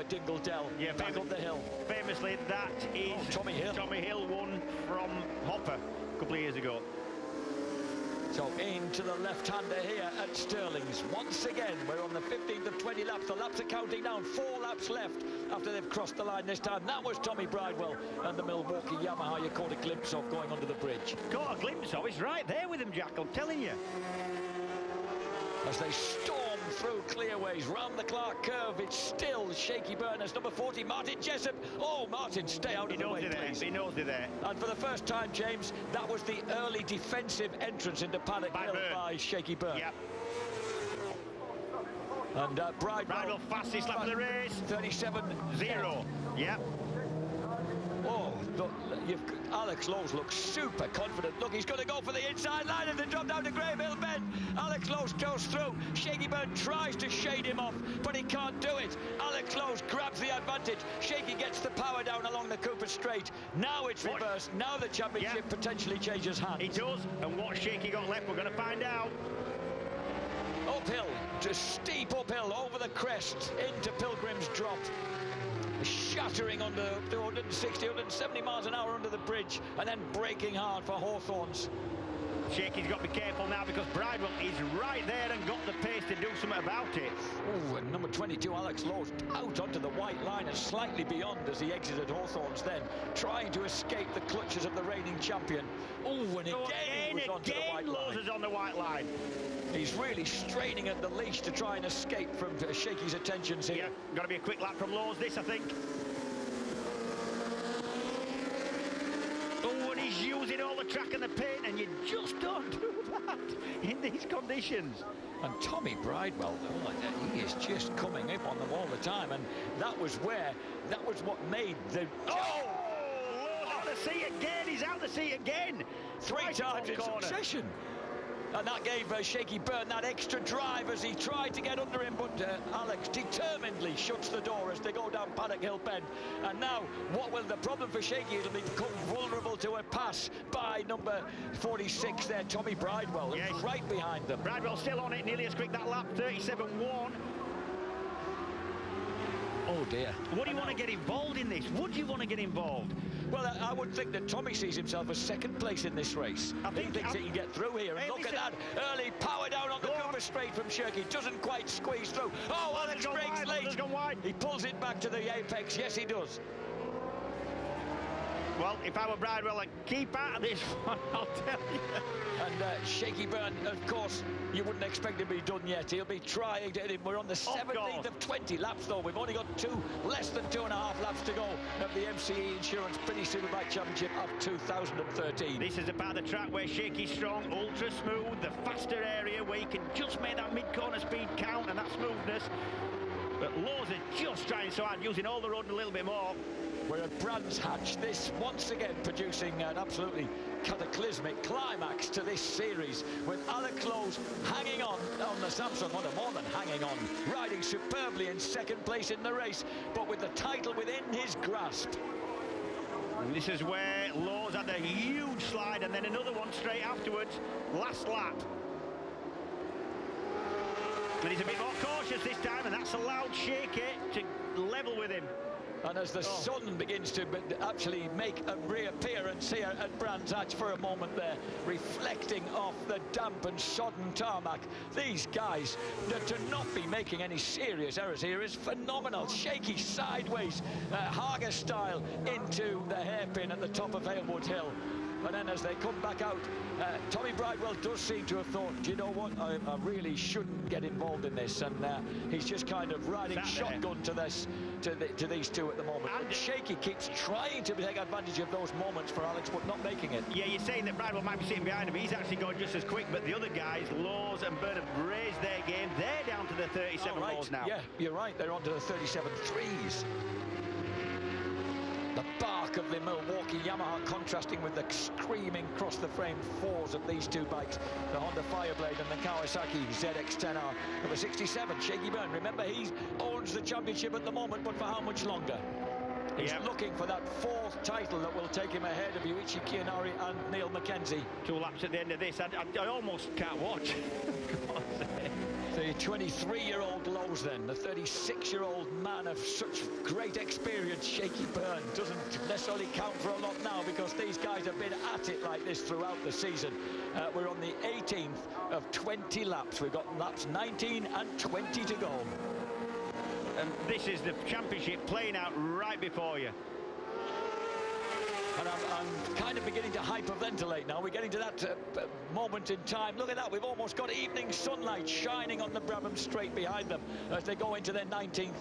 Dingle Dell, back up the hill. Famously, that is Tommy Hill. Tommy Hill won from Hopper a couple of years ago. So into the left-hander here at Stirling's. Once again, we're on the 15th of 20 laps. The laps are counting down. 4 laps left after they've crossed the line this time. That was Tommy Bridewell and the Milwaukee Yamaha you caught a glimpse of going under the bridge. Caught a glimpse of. He's right there with him, Jack, I'm telling you. As they storm through clearways round the Clark curve, it's still Shaky Burners. Number 40, Martin Jessup. Oh, Martin, stay out of the way, please. He knows they're there. And for the first time, James, that was the early defensive entrance into Paddock Hill by Shaky Byrne. Yep. And Bridewell fastest lap of the race. 37.0. Yep. Oh, look, Alex Lowe's looks super confident. Look, he's going to go for the inside line and then drop down to Graham Hill Bend. Alex Lowe's goes through. Shaky Byrne tries to shade him off, but he can't do it. Alex Lowe's grabs the advantage. Shaky gets the power down along the Cooper Straight. Now it's reversed. Now the championship potentially changes hands. It does. And what Shaky got left, we're going to find out. Uphill, just steep uphill over the crest into Pilgrim's Drop. Shattering under 160, 170 miles an hour under the bridge, and then braking hard for Hawthorns. Shaky's got to be careful now because Bridewell is right there and got the pace to do something about it. Oh, and number 22, Alex Lowe, out onto the white line and slightly beyond as he exited Hawthorns then, trying to escape the clutches of the reigning champion. Oh, and again he was onto the white line. Lowe's is on the white line. He's really straining at the leash to try and escape from Shaky's attentions here. Yeah, got to be a quick lap from Lowe's, this, I think. Oh, and he's using all the track and the paint, and you just don't do that in these conditions. And Tommy Bridewell, he is just coming up on them all the time, and that was what made the... Oh! Lowe's out the seat again, he's out the seat again. 3 times in succession. And that gave Shaky Byrne that extra drive as he tried to get under him, but Alex determinedly shuts the door as they go down Paddock Hill Bend. And now, what will the problem for Shaky? It'll become vulnerable to a pass by number 46 there, Tommy Bridewell, yes, right behind them. Bridewell still on it, nearly as quick that lap, 37.1. Oh dear. Would you want to get involved in this? Would you want to get involved? Well, I would think that Tommy sees himself as second place in this race. He thinks he can get through here. And look at that early power down on the Cooper Straight from Shaky. Doesn't quite squeeze through. Oh, Alex breaks late. He pulls it back to the apex. Yes, he does. Well, if I were Bridewell, I'd keep out of this one, I'll tell you. And Shaky Byrne, of course, you wouldn't expect him to be done yet. He'll be trying to hit him. We're on the 17th of 20 laps, though. We've only got less than 2.5 laps to go of the MCE Insurance Mini Superbike Championship of 2013. This is the part of the track where Shaky's strong, ultra smooth, the faster area where you can just make that mid-corner speed count and that smoothness. But Lowe's are just trying so hard, using all the road a little bit more. We're at Brands Hatch, this once again producing an absolutely cataclysmic climax to this series, with Alex Lowe's hanging on the Samsung, more than hanging on, riding superbly in second place in the race, but with the title within his grasp. And this is where Lowe's had a huge slide and then another one straight afterwards, last lap. But he's a bit more cautious this time, and that's allowed Shaky to level with him. And as the sun begins to actually make a reappearance here at Brands Hatch for a moment there, reflecting off the damp and sodden tarmac, these guys, to not be making any serious errors here is phenomenal. Shaky sideways, Hager style, into the hairpin at the top of Halewood Hill. And then as they come back out, Tommy Bridewell does seem to have thought, do you know what, I really shouldn't get involved in this. And he's just kind of riding shotgun to this to these two at the moment. And Shaky keeps trying to take advantage of those moments for Alex, but not making it. Yeah, you're saying that Bridewell might be sitting behind him. He's actually going just as quick, but the other guys, Laws and Byrne, have raised their game. They're down to the 37 Laws now. Yeah, you're right. They're on to the 37 threes. The bark of the Milwaukee Yamaha contrasting with the screaming cross-the-frame fours of these two bikes, the Honda Fireblade and the Kawasaki ZX-10R. Number 67, Shaky Byrne. Remember, he owns the championship at the moment, but for how much longer? He's looking for that fourth title that will take him ahead of Yuichi Kiyanari and Neil Mackenzie. 2 laps at the end of this. I almost can't watch. The 23-year-old Lowe's then, the 36-year-old man of such great experience, Shaky Byrne, doesn't necessarily count for a lot now because these guys have been at it like this throughout the season. We're on the 18th of 20 laps. We've got laps 19 and 20 to go. And this is the championship playing out right before you. And I'm kind of beginning to hyperventilate now. We're getting to that moment in time. Look at that, we've almost got evening sunlight shining on the Brabham Straight behind them as they go into their 19th.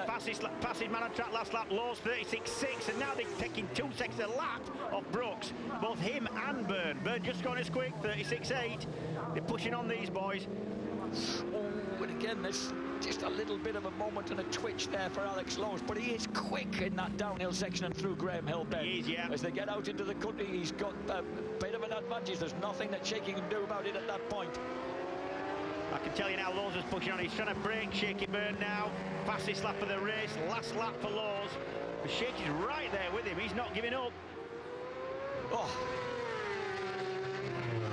Fastest man on track last lap, Laws 36.6, and now they're taking 2 seconds a lap off Brooks. Both him and Byrne. Byrne just gone as quick, 36.8. They're pushing on these boys. Oh, and again, there's just a little bit of a moment and a twitch there for Alex Lowe's, but he is quick in that downhill section and through Graham Hill Bend. He is, yeah. As they get out into the country, he's got a bit of an advantage. There's nothing that Shaky can do about it at that point. I can tell you now, Laws is pushing on. He's trying to break Shaky Byrne now. Fastest lap of the race, last lap for Laws. But Shaky's right there with him. He's not giving up. Oh.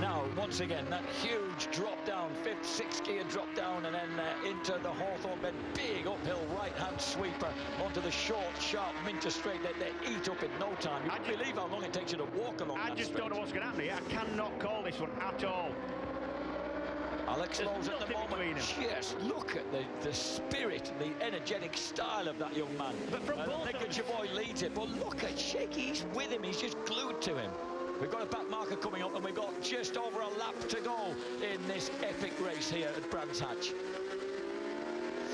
Now, once again, that huge drop down, 5th, 6th gear drop down, and then into the Hawthorne Bend. Big uphill right-hand sweeper onto the short, sharp Minter Straight that they eat up in no time. You can't believe how long it takes you to walk along that I just stretch. don't know what's going to happen here. I cannot call this one at all. Alex Lowe's at the moment. Yes, look at the spirit, the energetic style of that young man. But from both Nick and Javoy leads it, but look at Shaky, he's with him, he's just glued to him. We've got a back marker coming up and we've got just over a lap to go in this epic race here at Brands Hatch.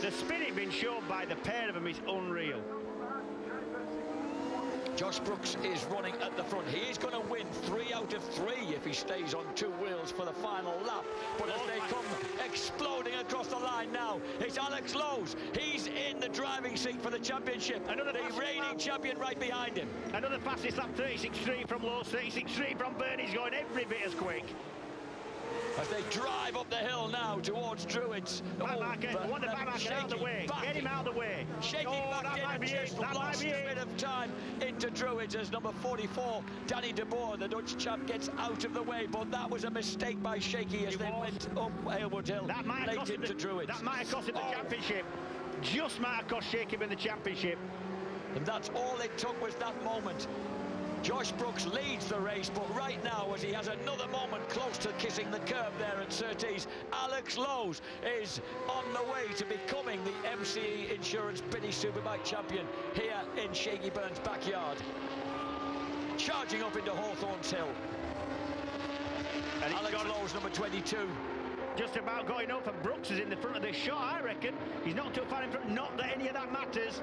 The spirit being shown by the pair of them is unreal. Josh Brooks is running at the front. He is going to win 3 out of 3 if he stays on 2 wheels for the final lap. But as they come exploding across the line now, it's Alex Lowe's. He's in the driving seat for the championship. The reigning champion right behind him. Another fastest lap, 36.3 from Lowe's, 36.3 from Byrne. He's going every bit as quick. As they drive up the hill now towards Druids. Back marker, want the back marker out of the way. Get him out of the way. Shaky back in and just lost a bit of time into Druids as number 44, Danny de Boer, the Dutch champ, gets out of the way. But that was a mistake by Shaky as they went up Aylwood Hill late into Druids. That might have cost him the championship. Just might have cost Shaky in the championship. And that's all it took was that moment. Josh Brooks leads the race, but right now, as he has another moment close to kissing the curb there at Surtees, Alex Lowe's is on the way to becoming the MCE Insurance British Superbike champion here in Shaky Byrne's backyard. Charging up into Hawthorne's Hill. And Alex Lowe's number 22. Just about going up, and Brooks is in the front of this shot, I reckon. He's not too far in front, not that any of that matters.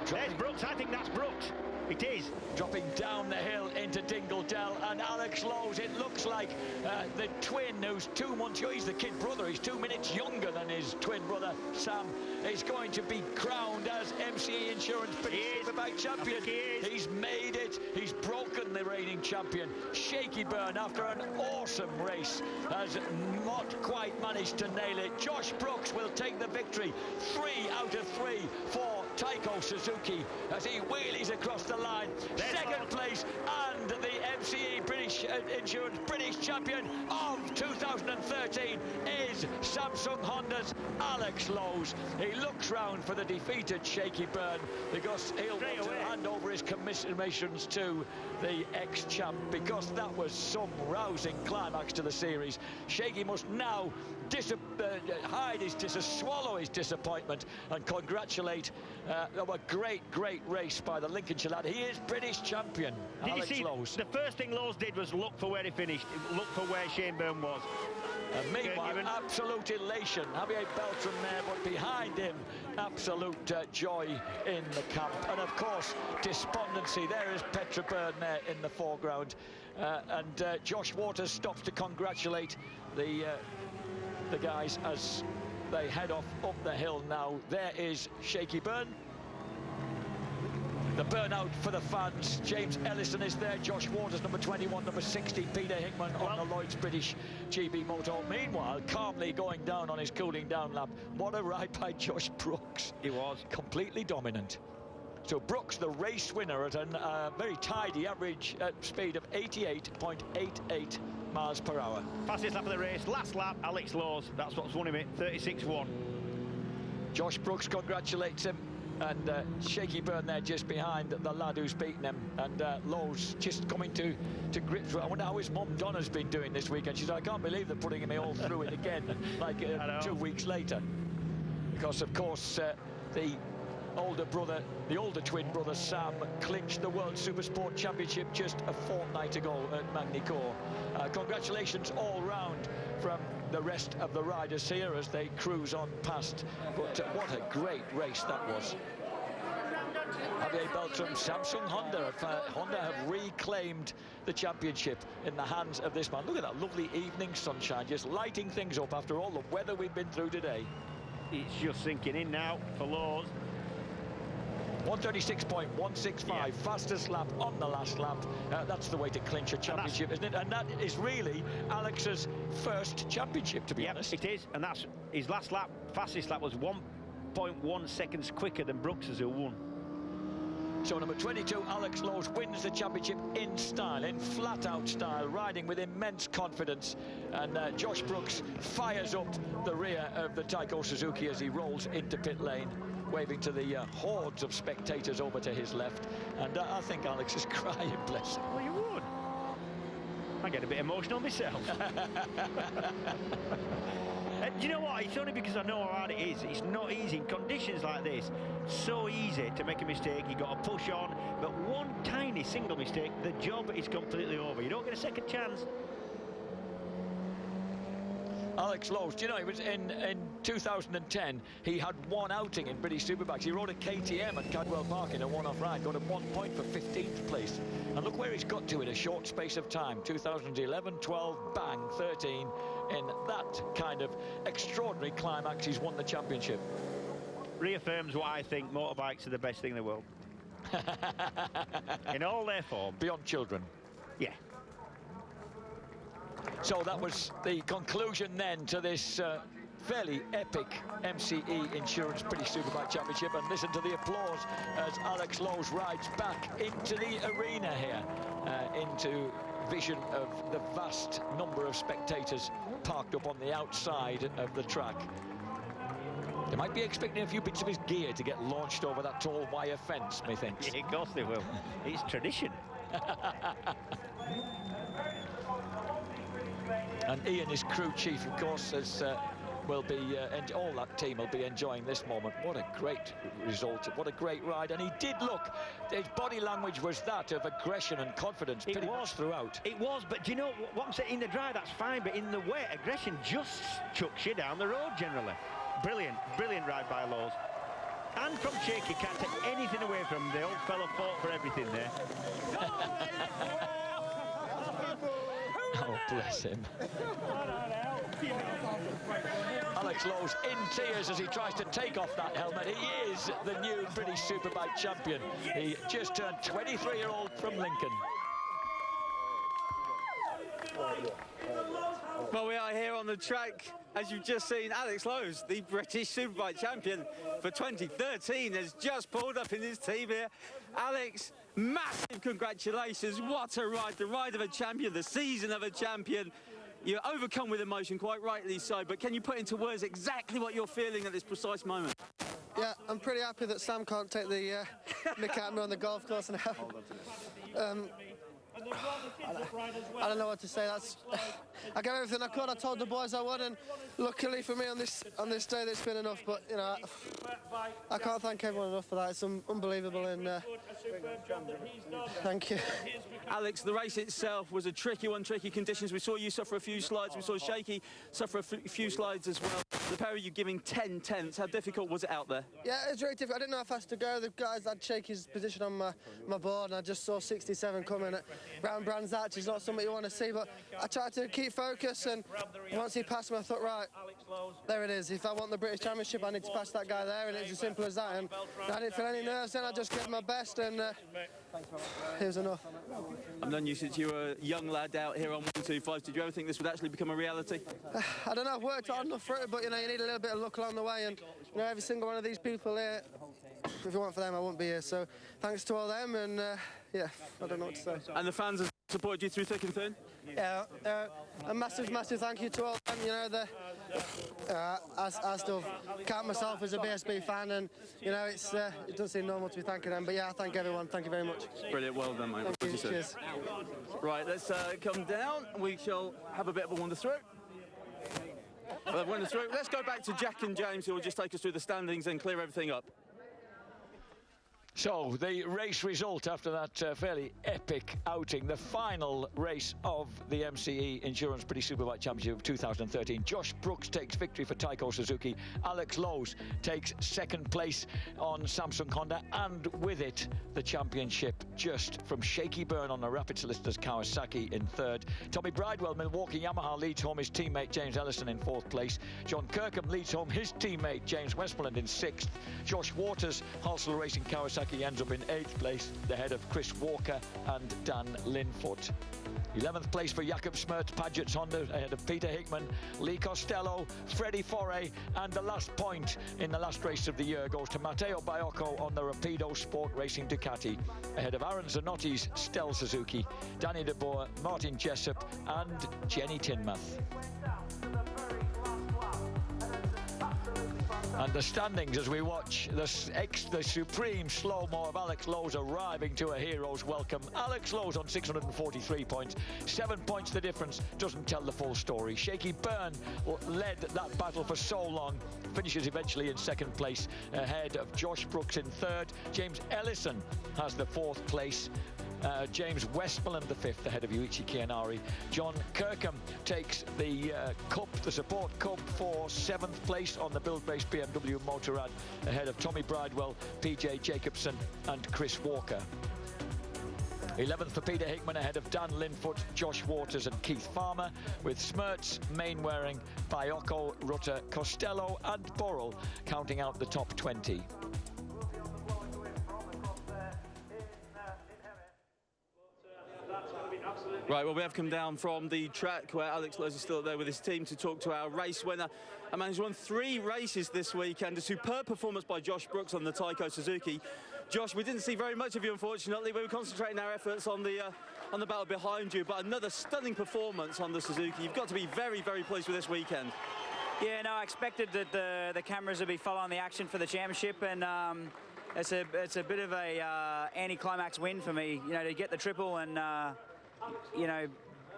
There's Brooks, I think that's Brooks. It is. Dropping down the hill into Dingledell, and Alex Lowe's, it looks like the twin who's 2 months, he's the kid brother, he's 2 minutes younger than his twin brother, Sam, is going to be crowned as MCE Insurance British Superbike champion. He's made it, he's broken the reigning champion. Shaky Byrne, after an awesome race, has not quite managed to nail it. Josh Brooks will take the victory, 3 out of 3 for Taiko Suzuki as he wheelies across the line. Second place, and the MCE British Insurance British champion of 2013 is Samsung Honda's Alex Lowe's. He looks round for the defeated Shaky Byrne because he'll want to hand over his commiserations to the ex-champ, because that was some rousing climax to the series. Shaky must now swallow his disappointment and congratulate A great race by the Lincolnshire lad. He is British champion, Alex Lowes. The first thing Lowes did was look for where he finished, look for where Shane Byrne was. And meanwhile, absolute elation. Javier Beltran there, but behind him, absolute joy in the camp. And of course, despondency. There is Petra Byrne there in the foreground. And Josh Waters stops to congratulate the guys as they head off up the hill now. There is Shaky Byrne. The burnout for the fans. James Ellison is there. Josh Waters, number 21, number 60. Peter Hickman on the Lloyd's British GB Moto. Meanwhile, calmly going down on his cooling down lap. What a ride by Josh Brooks. He was. Completely dominant. So Brooks, the race winner, at a very tidy average speed of 88.88 miles per hour. Fastest lap of the race. Last lap, Alex Lowes. That's what's won him it. 36-1. Josh Brooks congratulates him. And Shaky Byrne there just behind the lad who's beaten him, and Lowes just coming to grips with it. I wonder how his mum Donna's been doing this weekend. She said, I can't believe they're putting me all through it again, like 2 weeks later. Because of course the older twin brother Sam clinched the World Supersport Championship just a fortnight ago at Magny-Cours. Congratulations all round from the rest of the riders here as they cruise on past. But what a great race that was. Javier Beltran, Samsung Honda. Honda have reclaimed the championship in the hands of this man. Look at that lovely evening sunshine, just lighting things up after all the weather we've been through today. It's just sinking in now for Lowes. 136.165, fastest lap on the last lap. That's the way to clinch a championship, isn't it? And that is really Alex's first championship, to be honest. It is, and that's his last lap. Fastest lap was 1.1 seconds quicker than Brooks's, who won. So number 22, Alex Lowes, wins the championship in style, in flat-out style, riding with immense confidence. And Josh Brooks fires up the rear of the Taiko Suzuki as he rolls into pit lane, waving to the hordes of spectators over to his left. And I think Alex is crying, bless him. Well, you would. I get a bit emotional myself. Do you know what? It's only because I know how hard it is. It's not easy in conditions like this. So easy to make a mistake. You've got to push on. But one tiny single mistake, the job is completely over. You don't get a second chance. Alex Lowes, do you know, he was in 2010, he had one outing in British Superbikes. He rode a KTM at Cadwell Park in a one-off ride, got a 1 point for 15th place. And look where he's got to in a short space of time. 2011, 12, bang, 13. In that kind of extraordinary climax, he's won the championship. Reaffirms what I think, motorbikes are the best thing in the world. In all their form. Beyond children. Yeah. So that was the conclusion then to this fairly epic MCE Insurance British Superbike Championship. And listen to the applause as Alex Lowes rides back into the arena here, into vision of the vast number of spectators parked up on the outside of the track. They might be expecting a few bits of his gear to get launched over that tall wire fence, methinks. Yeah, of course they will. It's tradition. And Ian, his crew chief, of course, will be, and all that team will be enjoying this moment. What a great result, what a great ride. And he did look, his body language was that of aggression and confidence pretty much throughout. It was, but do you know what I'm saying? In the dry, that's fine, but in the wet, aggression just chucks you down the road generally. Brilliant, brilliant ride by Lowes. And from Shaky, can't take anything away from him. The old fellow fought for everything there. Oh, bless him. Alex Lowes in tears as he tries to take off that helmet. He is the new British Superbike champion. He just turned 23-year-old from Lincoln. Well, we are here on the track, as you've just seen. Alex Lowes, the British Superbike champion for 2013, has just pulled up in his team here. Alex, massive congratulations. What a ride, the ride of a champion, the season of a champion. You're overcome with emotion, quite rightly so, but can you put into words exactly what you're feeling at this precise moment? Yeah, I'm pretty happy that Sam can't take the mick out of me on the golf course now. I don't know what to say. I gave everything I could. I told the boys I would, and luckily for me on this day, that's been enough. But you know, I can't thank everyone enough for that. It's unbelievable, and thank you. Alex, the race itself was a tricky one, tricky conditions. We saw you suffer a few slides. We saw Shaky suffer a few slides as well. The pair of you giving 10 tenths. How difficult was it out there? Yeah, it was very difficult. I didn't know how fast to go. The guys had Shaky's position on my board, and I just saw 67 coming. Round Brands Hatch is not something you want to see, but I tried to keep focus, and once he passed me, I thought, right, there it is. If I want the British Championship, I need to pass that guy there, and it's as simple as that. And I didn't feel any nerves then. I just gave my best, and it was enough. I've known you since you were a young lad out here on 125. Did you ever think this would actually become a reality? I don't know. I've worked hard enough for it, but you know, you need a little bit of luck along the way, and you know, every single one of these people here, if it weren't for them, I wouldn't be here. So thanks to all them, and yeah, I don't know what to say. And the fans have supported you through thick and thin? Yeah, a massive thank you to all them. You know, I still count myself as a BSB fan, and you know, it doesn't seem normal to be thanking them. But yeah, I thank everyone. Thank you very much. Brilliant, well done, mate. Thank you. Cheers. Right, let's come down. We shall have a bit of a wander through. Let's go back to Jack and James, who will just take us through the standings and clear everything up. So, the race result after that fairly epic outing, the final race of the MCE Insurance British Superbike Championship of 2013. Josh Brooks takes victory for Taiko Suzuki. Alex Lowes takes second place on Samsung Honda, and with it, the championship just from Shaky Byrne on the Rapid Solicitors Kawasaki in third. Tommy Bridewell, Milwaukee Yamaha, leads home his teammate James Ellison in fourth place. John Kirkham leads home his teammate James Westmoreland in sixth. Josh Waters, Halsall Racing Kawasaki, ends up in 8th place, ahead of Chris Walker and Dan Linfoot. 11th place for Jakob Smertz, Paget's Honda, ahead of Peter Hickman, Lee Costello, Freddie Foray, and the last point in the last race of the year goes to Matteo Baiocco on the Rapido Sport Racing Ducati, ahead of Aaron Zanotti's Stel Suzuki, Danny De Boer, Martin Jessup, and Jenny Tinmouth. And the standings as we watch the supreme slow-mo of Alex Lowes arriving to a hero's welcome. Alex Lowes on 643 points. 7 points the difference. Doesn't tell the full story. Shaky Byrne led that battle for so long. Finishes eventually in second place, ahead of Josh Brooks in third. James Ellison has the fourth place. James Westmoreland the fifth, ahead of Yuichi Kianari. John Kirkham takes the cup, the support cup, for seventh place on the build-based BMW Motorrad, ahead of Tommy Bridewell, PJ Jacobson and Chris Walker. 11th for Peter Hickman, ahead of Dan Linfoot, Josh Waters and Keith Farmer, with Smertz, Mainwaring, Baiocco, Rutter, Costello and Burrell counting out the top 20. Right, well, we have come down from the track where Alex Lowes is still there with his team to talk to our race winner. A man who's won 3 races this weekend. A superb performance by Josh Brooks on the Taiko Suzuki. Josh, we didn't see very much of you, unfortunately. We were concentrating our efforts on the battle behind you, but another stunning performance on the Suzuki. You've got to be very, very pleased with this weekend. Yeah, no, I expected that the cameras would be following the action for the championship, and it's a bit of a anti-climax win for me, you know, to get the triple and you know,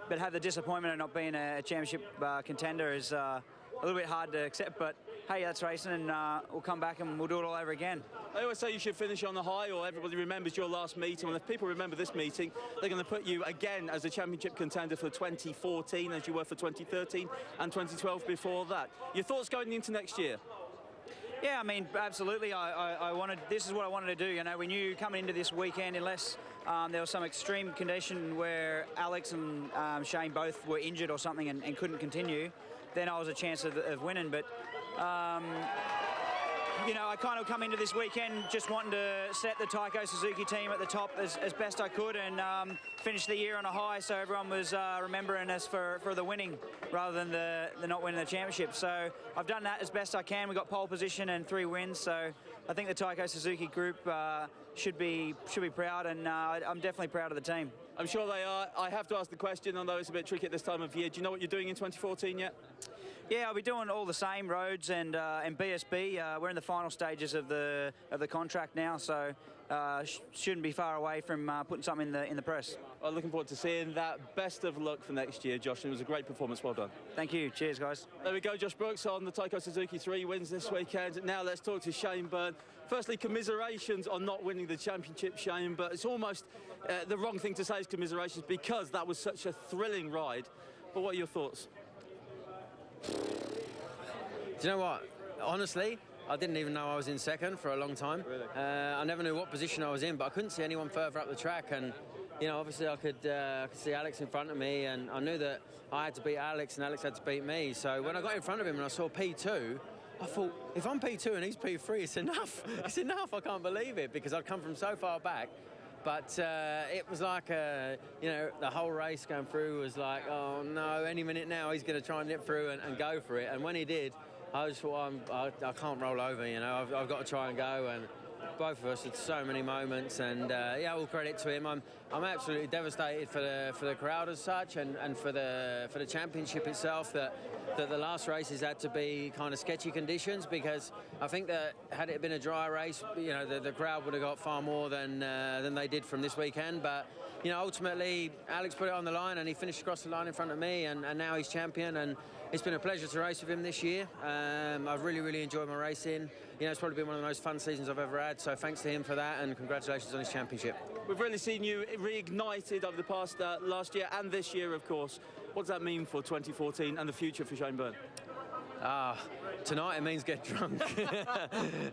but have the disappointment of not being a championship contender is a little bit hard to accept. But hey, that's racing, and we'll come back and we'll do it all over again. I always say you should finish on the high, or everybody remembers your last meeting. And if people remember this meeting, they're going to put you again as a championship contender for 2014, as you were for 2013 and 2012 before that. Your thoughts going into next year? Yeah, I mean, absolutely. I wanted. This is what I wanted to do. You know, we knew coming into this weekend, unless there was some extreme condition where Alex and Shane both were injured or something and couldn't continue, then I was a chance of winning. But you know, I kind of come into this weekend just wanting to set the Taiko Suzuki team at the top as best I could, and finish the year on a high, so everyone was remembering us for the winning rather than the not winning the championship. So I've done that as best I can. We got pole position and 3 wins, so I think the Taiko Suzuki group should be proud, and I'm definitely proud of the team. I'm sure they are. I have to ask the question, although it's a bit tricky at this time of year. Do you know what you're doing in 2014 yet? Yeah, I'll be doing all the same roads and BSB. We're in the final stages of the contract now, so shouldn't be far away from putting something in the press. I'm looking forward to seeing that. Best of luck for next year, Josh. It was a great performance. Well done. Thank you. Cheers, guys. There we go. Josh Brooks on the Taiko Suzuki 3 wins this weekend. Now let's talk to Shane Byrne. Firstly, commiserations on not winning the championship, Shane, but it's almost the wrong thing to say is commiserations because that was such a thrilling ride. But what are your thoughts? Do you know what? Honestly, I didn't even know I was in second for a long time. Really? I never knew what position I was in, but I couldn't see anyone further up the track. And, you know, obviously I could see Alex in front of me, and I knew that I had to beat Alex and Alex had to beat me. So when I got in front of him and I saw P2, I thought, if I'm P2 and he's P3, it's enough. It's enough. I can't believe it because I'd come from so far back. But it was like, you know, the whole race going through was like, oh, no, any minute now he's going to try and nip through and go for it. And when he did, I just thought, I can't roll over, you know. I've got to try and go. And both of us had so many moments. And, yeah, all credit to him. I'm absolutely devastated for the crowd as such and for the championship itself that the last races had to be kind of sketchy conditions because I think that had it been a dry race, you know, the crowd would have got far more than they did from this weekend. But, you know, ultimately, Alex put it on the line and he finished across the line in front of me and now he's champion and it's been a pleasure to race with him this year. I've really, really enjoyed my racing. You know, it's probably been one of the most fun seasons I've ever had, so thanks to him for that and congratulations on his championship. We've really seen you reignited over the past last year and this year, of course. What does that mean for 2014 and the future for Shane Byrne? Tonight it means get drunk.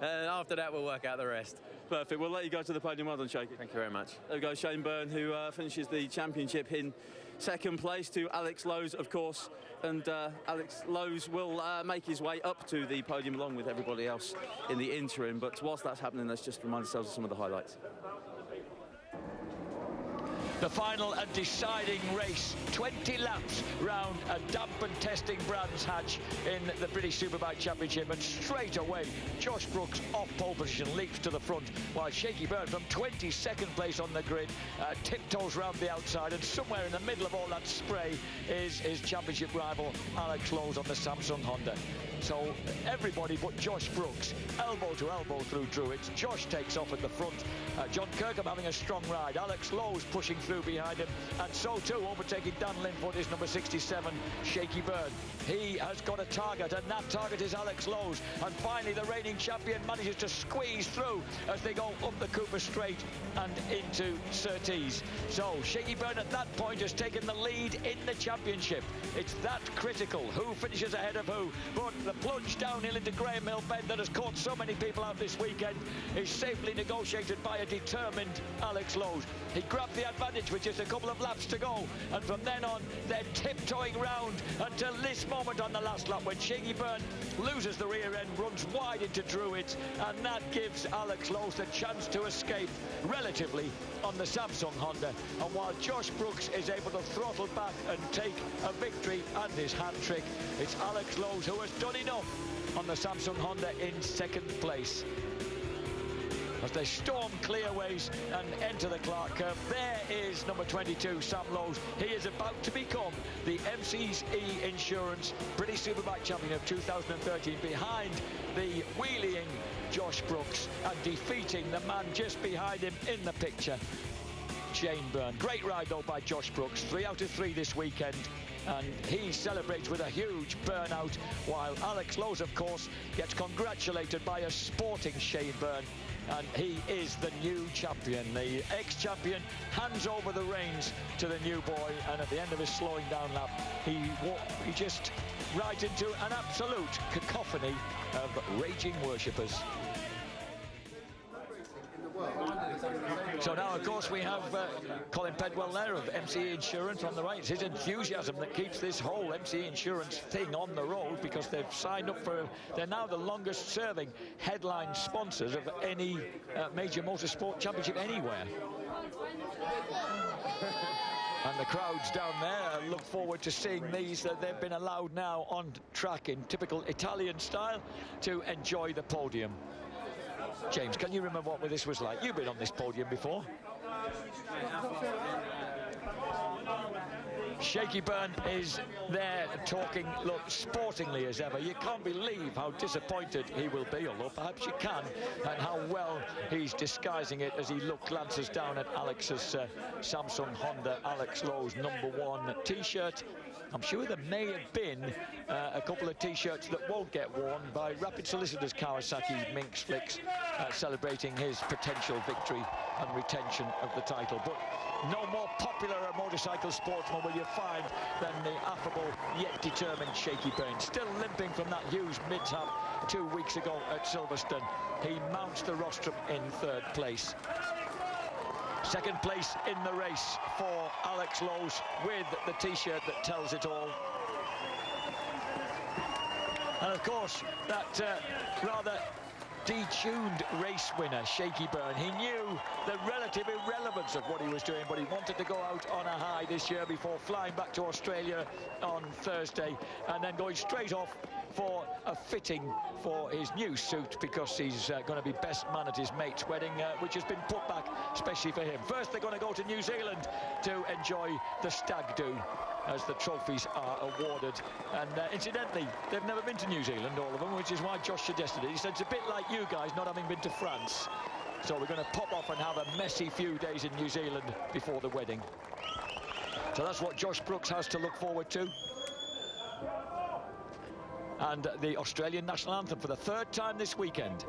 After that, we'll work out the rest. Perfect. We'll let you go to the podium. Well done, Shaky. Thank you very much. There we go, Shane Byrne, who finishes the championship in second place to Alex Lowes, of course. And Alex Lowes will make his way up to the podium along with everybody else in the interim. But whilst that's happening, let's just remind ourselves of some of the highlights. The final and deciding race, 20 laps round a damp and testing Brands Hatch in the British Superbike Championship, and straight away Josh Brooks off pole position leaps to the front while Shaky Byrne from 22nd place on the grid tiptoes round the outside, and somewhere in the middle of all that spray is his championship rival Alex Lowes on the Samsung Honda. So everybody but Josh Brooks, elbow to elbow through Druids. Josh takes off at the front. John Kirkham having a strong ride. Alex Lowes pushing through behind him. And so too, overtaking Dan Linfoot is number 67, Shaky Byrne. He has got a target, and that target is Alex Lowes. And finally, the reigning champion manages to squeeze through as they go up the Cooper Straight and into Surtees. So Shaky Byrne at that point has taken the lead in the championship. It's that critical, who finishes ahead of who. But the plunge downhill into Graham Hill Bend that has caught so many people out this weekend is safely negotiated by a determined Alex Lowes. He grabbed the advantage with just a couple of laps to go, and from then on they're tiptoeing round until this moment on the last lap when Shaky Byrne loses the rear end, runs wide into Druids, and that gives Alex Lowes the chance to escape relatively on the Samsung Honda. And while Josh Brooks is able to throttle back and take a victory and his hat trick, it's Alex Lowes who has done enough on the Samsung Honda in second place. As they storm clearways and enter the Clark curve, there is number 22, Sam Lowes. He is about to become the MCE Insurance British Superbike Champion of 2013, behind the wheeling Josh Brooks and defeating the man just behind him in the picture, Shane Byrne. Great ride though by Josh Brooks, 3 out of 3 this weekend. And he celebrates with a huge burnout, while Alex Lowes, of course, gets congratulated by a sporting Shane Byrne. And he is the new champion. The ex-champion hands over the reins to the new boy, and at the end of his slowing down lap, he just rides into an absolute cacophony of raging worshippers. So now, of course, we have Colin Pedwell there of MCE Insurance on the right. It's his enthusiasm that keeps this whole MCE Insurance thing on the road, because they've signed up for, they're now the longest serving headline sponsors of any major motorsport championship anywhere. And the crowds down there look forward to seeing these. They've been allowed now on track in typical Italian style to enjoy the podium. James, can you remember what this was like? You've been on this podium before. Shaky Byrne is there talking, look, sportingly as ever. You can't believe how disappointed he will be, although perhaps you can, and how well he's disguising it as he glances down at Alex's Samsung Honda Alex Lowe's #1 T-shirt. I'm sure there may have been a couple of T-shirts that won't get worn by Rapid Solicitors Kawasaki Minx Flicks, celebrating his potential victory and retention of the title. But no more popular a motorcycle sportsman will you find than the affable yet determined Shaky Byrne. Still limping from that huge mishap 2 weeks ago at Silverstone. He mounts the rostrum in 3rd place. Second place in the race for Alex Lowe's with the T-shirt that tells it all. And of course, that rather detuned race winner, Shaky Byrne. He knew the relative irrelevance of what he was doing, but he wanted to go out on a high this year before flying back to Australia on Thursday and then going straight off for a fitting for his new suit, because he's going to be best man at his mate's wedding, which has been put back especially for him. First, they're going to go to New Zealand to enjoy the stag do as the trophies are awarded. And incidentally, they've never been to New Zealand, all of them, which is why Josh suggested it. He said it's a bit like you guys not having been to France. So we're going to pop off and have a messy few days in New Zealand before the wedding. So that's what Josh Brooks has to look forward to. And the Australian national anthem for the 3rd time this weekend.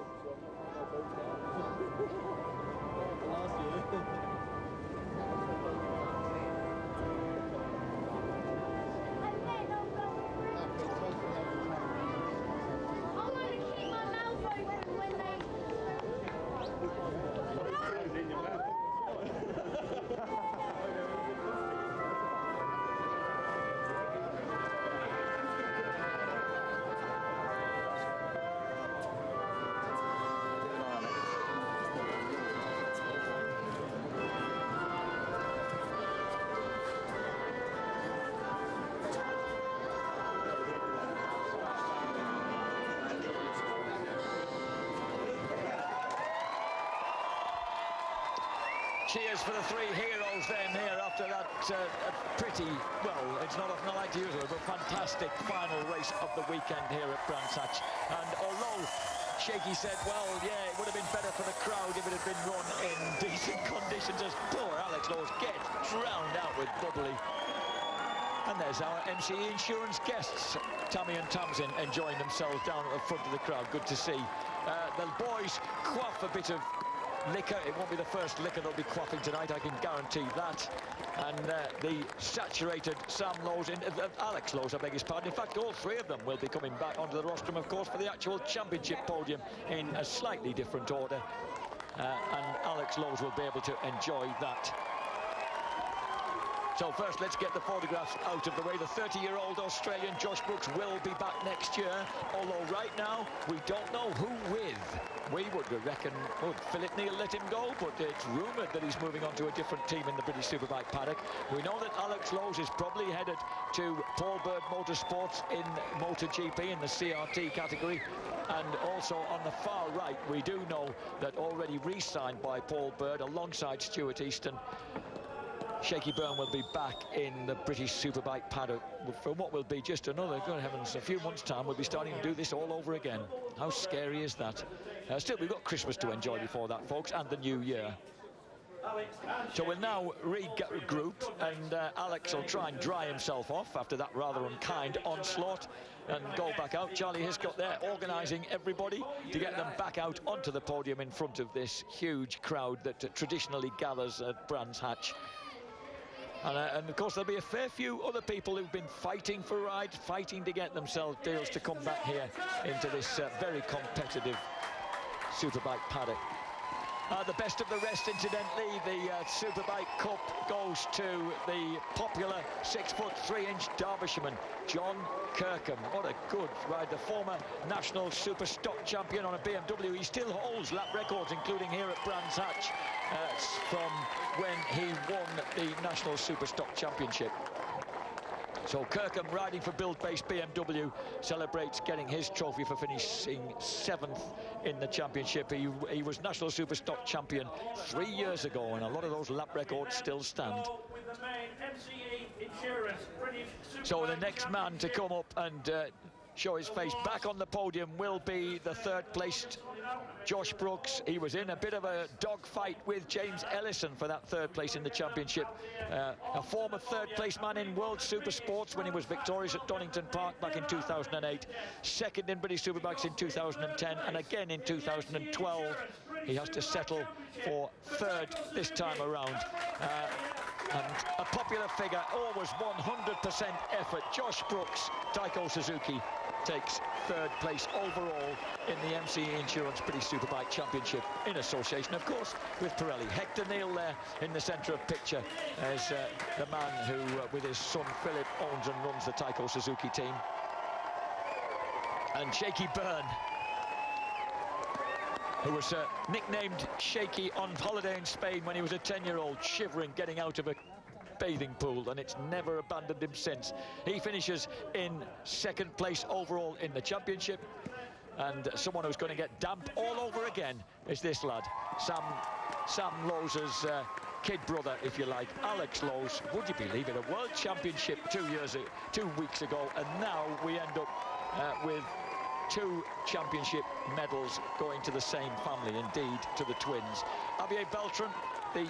Cheers for the 3 heroes then here after that pretty, well, it's not like to use it, but fantastic final race of the weekend here at Brands Hatch. And although Shaky said, well, yeah, it would have been better for the crowd if it had been run in decent conditions, as poor Alex Lowe's gets drowned out with bubbly. And there's our MCE Insurance guests, Tammy and Tamsin, enjoying themselves down at the front of the crowd. Good to see. The boys quaff a bit of liquor. It won't be the first liquor they'll be quaffing tonight, I can guarantee that. And the saturated Alex Lowe's, I beg his pardon. In fact, all 3 of them will be coming back onto the rostrum, of course, for the actual championship podium in a slightly different order. And Alex Lowe's will be able to enjoy that. So first, let's get the photographs out of the way. The 30-year-old Australian Josh Brooks will be back next year, although right now we don't know who with. We would reckon, Philip Neal let him go, but it's rumoured that he's moving on to a different team in the British Superbike paddock. We know that Alex Lowe's is probably headed to Paul Bird Motorsports in MotoGP in the CRT category. And also on the far right, we do know that already re-signed by Paul Bird alongside Stuart Easton, Shaky Byrne will be back in the British Superbike paddock for what will be just another, good heavens, a few months' time. We'll be starting to do this all over again. How scary is that? Still, we've got Christmas to enjoy before that, folks, and the New Year. So we'll now regroup, and Alex will try and dry himself off after that rather unkind onslaught and go back out. Charlie Hiscott there organising everybody to get them back out onto the podium in front of this huge crowd that traditionally gathers at Brands Hatch. And of course, there'll be a fair few other people who've been fighting for rides, fighting to get themselves deals to come back here into this very competitive Superbike paddock. The best of the rest, incidentally, the Superbike Cup goes to the popular 6'3" Derbyshireman, John Kirkham. What a good ride. The former national super stock champion on a BMW. He still holds lap records, including here at Brands Hatch, from when he won the national super stock championship. So Kirkham, riding for build-based BMW, celebrates getting his trophy for finishing 7th in the championship. He was national super stock champion 3 years ago, and a lot of those lap records still stand. So the next man to come up and show his face back on the podium will be the third-placed Josh Brooks. He was in a bit of a dogfight with James Ellison for that third place in the championship. A former third-place man in World Super Sports when he was victorious at Donington Park back in 2008. Second in British Superbikes in 2010, and again in 2012. He has to settle for third this time around. And a popular figure, always 100% effort. Josh Brooks, Taiko Suzuki, takes third place overall in the MCE Insurance British Superbike Championship in association, of course, with Pirelli. Hector Neal there in the centre of picture as the man who, with his son Philip, owns and runs the Taiko Suzuki team. And Shaky Byrne, who was nicknamed Shaky on holiday in Spain when he was a 10-year-old, shivering getting out of a bathing pool, and it's never abandoned him since. He finishes in second place overall in the championship, and someone who's going to get damp all over again is this lad, Sam Lowe's kid brother, if you like, Alex Lowe. Would you believe it, a world championship 2 weeks ago, and now we end up with 2 championship medals going to the same family, indeed, to the twins. Javier Beltran, the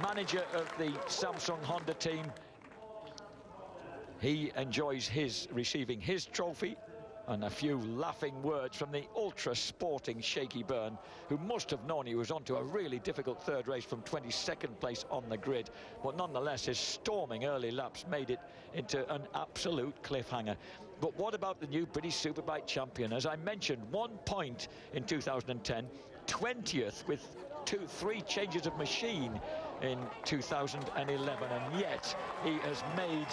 manager of the Samsung Honda team, he enjoys receiving his trophy, and a few laughing words from the ultra sporting Shaky Byrne, who must have known he was onto a really difficult third race from 22nd place on the grid, but nonetheless his storming early laps made it into an absolute cliffhanger. But what about the new British Superbike champion? As I mentioned, 1 point in 2010, 20th with 3 changes of machine in 2011, and yet he has made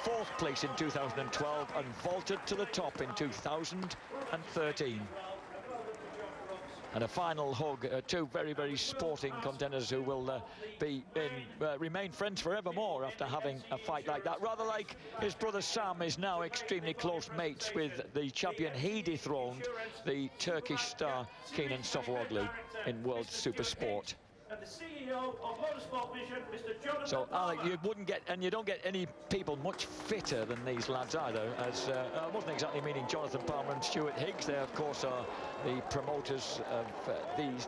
4th place in 2012 and vaulted to the top in 2013. And a final hug, 2 very, very sporting contenders who will remain friends forevermore after having a fight like that. Rather like his brother Sam is now extremely close mates with the champion he dethroned, the Turkish star Kenan Sofuoglu in World Super Sport. And the CEO of Motorsport Vision, Mr. Jonathan. So, Alec, you don't get any people much fitter than these lads either. As I wasn't exactly meaning Jonathan Palmer and Stuart Higgs. They, of course, are the promoters of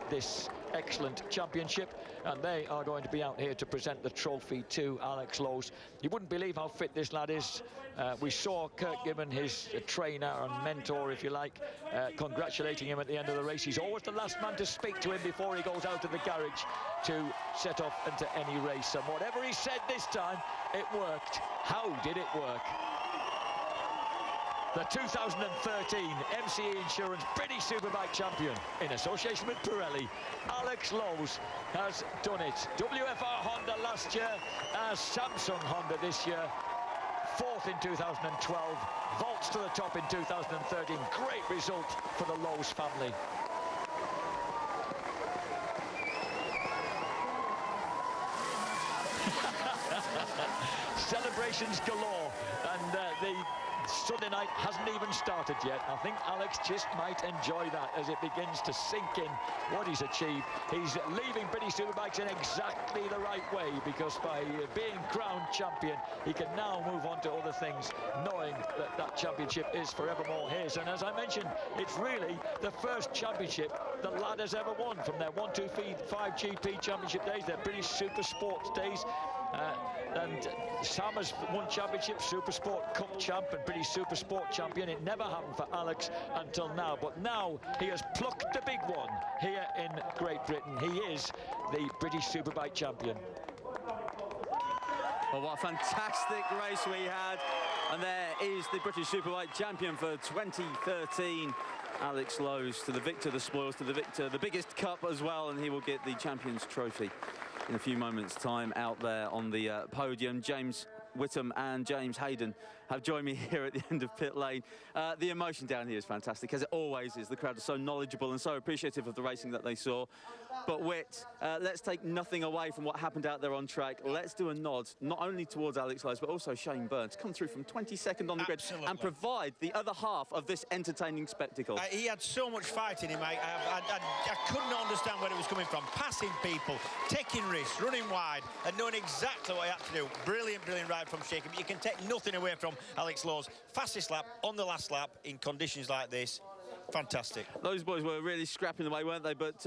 this excellent championship, and they are going to be out here to present the trophy to Alex Lowe. You wouldn't believe how fit this lad is. We saw Kurt Gibbon, his trainer and mentor, if you like, congratulating him at the end of the race. He's always the last man to speak to him before he goes out of the garage to set off into any race. And whatever he said this time, it worked. How did it work? The 2013 MCE Insurance British Superbike champion in association with Pirelli, Alex Lowe, has done it. WFR Honda last year, as Samsung Honda this year. 4th in 2012, vaults to the top in 2013. Great result for the Lowe's family. Celebrations galore, and the Sunday night hasn't even started yet. I think Alex just might enjoy that as it begins to sink in what he's achieved. He's leaving British Superbikes in exactly the right way, because by being crowned champion, he can now move on to other things, knowing that that championship is forevermore his. And as I mentioned, it's really the first championship the lad has ever won from their 125 GP championship days, their British Super Sports days. And Sam has won championship, Super Sport Cup champ and British Super Sport champion. It never happened for Alex until now, but now he has plucked the big one here in Great Britain. He is the British Superbike champion. Well, what a fantastic race we had. And there is the British Superbike champion for 2013. Alex Lowe, to the victor, the spoils, to the victor, the biggest cup as well, and he will get the Champions Trophy in a few moments' time out there on the podium. James Whittam and James Hayden have joined me here at the end of pit lane. The emotion down here is fantastic, as it always is. The crowd are so knowledgeable and so appreciative of the racing that they saw. But Whit, let's take nothing away from what happened out there on track. Let's do a nod, not only towards Alex Lowe, but also Shane Byrne, to come through from 22nd on the grid and provide the other half of this entertaining spectacle. He had so much fight in him, mate. I couldn't understand where it was coming from. Passing people, taking taking risks, running wide, and knowing exactly what he had to do. Brilliant, brilliant ride from Shaky, but you can take nothing away from Alex Lowe's fastest lap on the last lap in conditions like this. Fantastic. Those boys were really scrapping away, weren't they? But,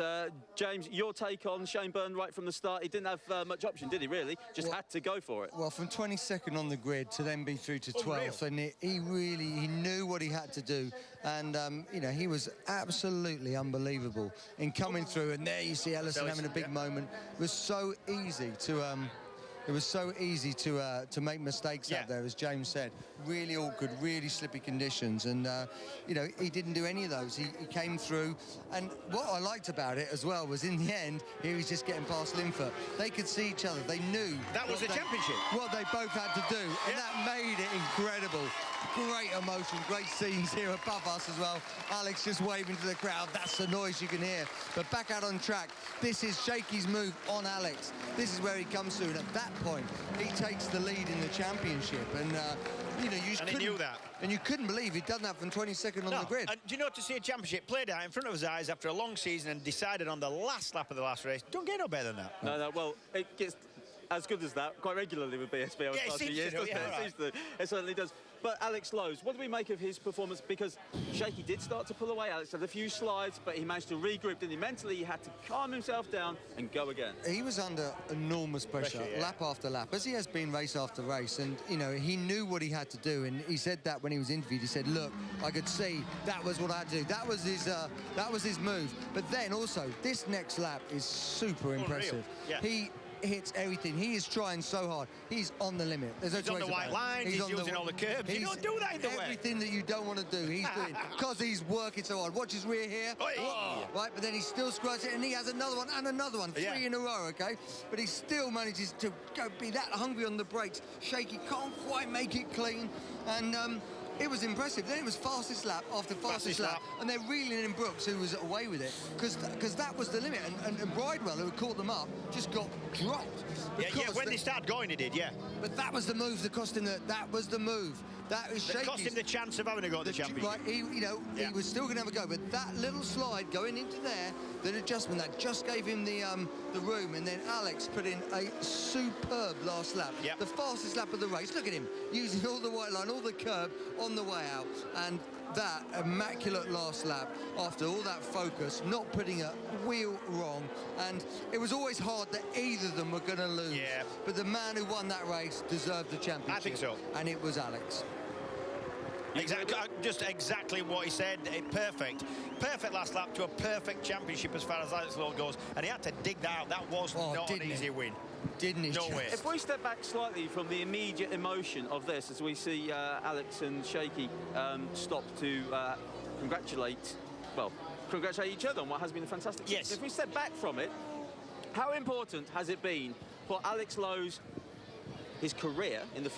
James, your take on Shane Byrne right from the start. He didn't have much option, did he, really? Just had to go for it. Well, from 22nd on the grid to then be through to 12th, and he knew what he had to do. And, you know, he was absolutely unbelievable in coming through. And there you see Ellison having a big moment. It was so easy to... It was so easy to make mistakes out there, as James said. Really awkward, really slippy conditions, and you know, he didn't do any of those. He came through, and what I liked about it as well was in the end, he was just getting past Linfoot. They could see each other. They knew that was the championship. What they both had to do, and that made it incredible. Great emotion, great scenes here above us as well. Alex just waving to the crowd. That's the noise you can hear. But back out on track, this is Shaky's move on Alex. This is where he comes through, and at that point, he takes the lead in the championship. And, you know, you he knew that. And you couldn't believe he'd done that from 22nd on the grid. And do you know, to see a championship played out in front of his eyes after a long season and decided on the last lap of the last race, don't get no better than that. No, well, it gets as good as that quite regularly with BSB over the last few years, doesn't it? It certainly does. But Alex Lowe's, what do we make of his performance? Because Shaky did start to pull away. Alex had a few slides, but he managed to regroup, didn't he? Mentally, he had to calm himself down and go again. He was under enormous pressure, lap after lap, as he has been race after race. And, you know, he knew what he had to do. And he said that when he was interviewed. He said, look, I could see that was what I had to do. That was his move. But then also, this next lap is super impressive. He hits everything. He is trying so hard. He's on the limit. There's no he's on the white line. He's using all the curbs. You don't do that in the wet. Everything that you don't want to do, he's doing, because he's working so hard. Watch his rear here. Right, but then he still squirts it, and he has another one and another one. 3 in a row, okay? But he still manages to be that hungry on the brakes. Shaky can't quite make it clean. And it was impressive. Then it was fastest lap after fastest lap. And they're reeling in Brooks, who was away with it, because that was the limit. And Bridewell, who had caught them up, just got dropped. Yeah, when they started going, he did, But that was the move that cost him that was the move. That is Shaky's. That cost him the chance of having a go at the championship. Right, he was still going to have a go, but that little slide going into there, that adjustment, that just gave him the room, and then Alex put in a superb last lap. The fastest lap of the race. Look at him, using all the white line, all the curb on the way out, and that immaculate last lap after all that focus, not putting a wheel wrong. And it was always hard that either of them were going to lose. But the man who won that race deserved the championship. I think so. And it was Alex. Exactly, just exactly what he said. Perfect last lap to a perfect championship as far as Alex Lowe goes, and he had to dig that out. That was not an easy win. Didn't he? No way. If we step back slightly from the immediate emotion of this, as we see Alex and Shaky stop to congratulate each other on what has been a fantastic season. If we step back from it, how important has it been for Alex Lowe's his career in the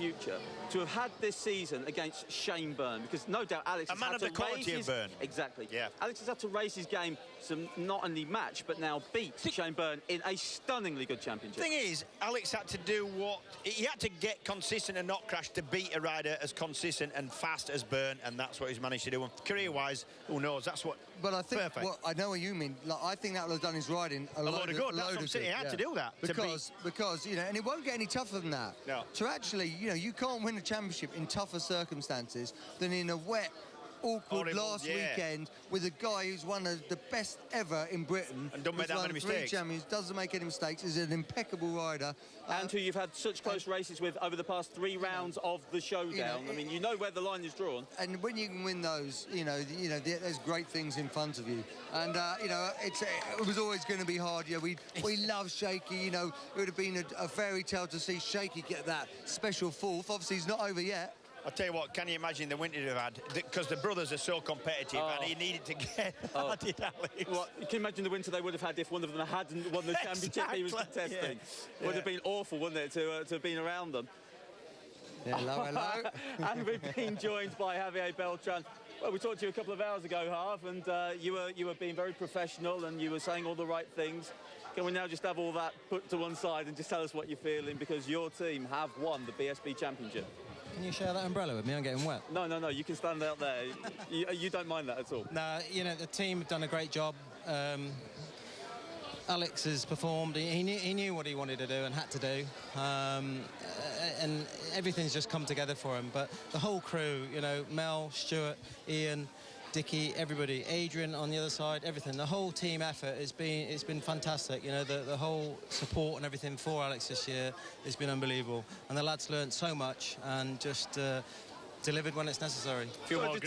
to have had this season against Shane Byrne? Because no doubt Alex has had to raise his... Byrne. Exactly. Alex has had to raise his game to not only match, but now beat Shane Byrne in a stunningly good championship. The thing is, Alex had to do what... He had to get consistent and not crash to beat a rider as consistent and fast as Byrne, and that's what he's managed to do. And career-wise, who knows? That's what... But I think, I know what you mean. Like, I think that would have done his riding a load of good. That's what I'm saying. He had to do that. Because, you know, and it won't get any tougher than that. No. So actually, you know, you can't win a championship in tougher circumstances than in a wet, awkward last weekend with a guy who's one of the best ever in Britain. And don't make that many mistakes. 3 champions, doesn't make any mistakes, is an impeccable rider. And who you've had such close races with over the past 3 rounds of the showdown. I mean, you know where the line is drawn. And when you can win those, you know, there's great things in front of you. And, you know, it was always going to be hard. You know, we love Shaky, you know. It would have been a fairy tale to see Shaky get that special 4th. Obviously, he's not over yet. I'll tell you what, can you imagine the winter he'd have had? Because the brothers are so competitive and he needed to get Alex. Well, you can imagine the winter they would have had if one of them hadn't won the championship he was contesting. Would have been awful, wouldn't it, to have been around them? Hello. And we've been joined by Javier Beltran. Well, we talked to you a couple of hours ago, Harv, and you were being very professional and you were saying all the right things. Can we now just have all that put to one side and just tell us what you're feeling, because your team have won the BSB Championship? Can you share that umbrella with me? I'm getting wet. No, you can stand out there. you don't mind that at all? No, you know, the team have done a great job. Alex has performed. He knew what he wanted to do and had to do, and everything's just come together for him. But the whole crew, you know, Mel, Stuart, Ian, Dickie, everybody, Adrian on the other side, everything. The whole team effort it's been fantastic. You know, the whole support and everything for Alex this year has been unbelievable, and the lads learned so much and just delivered when it's necessary. Do I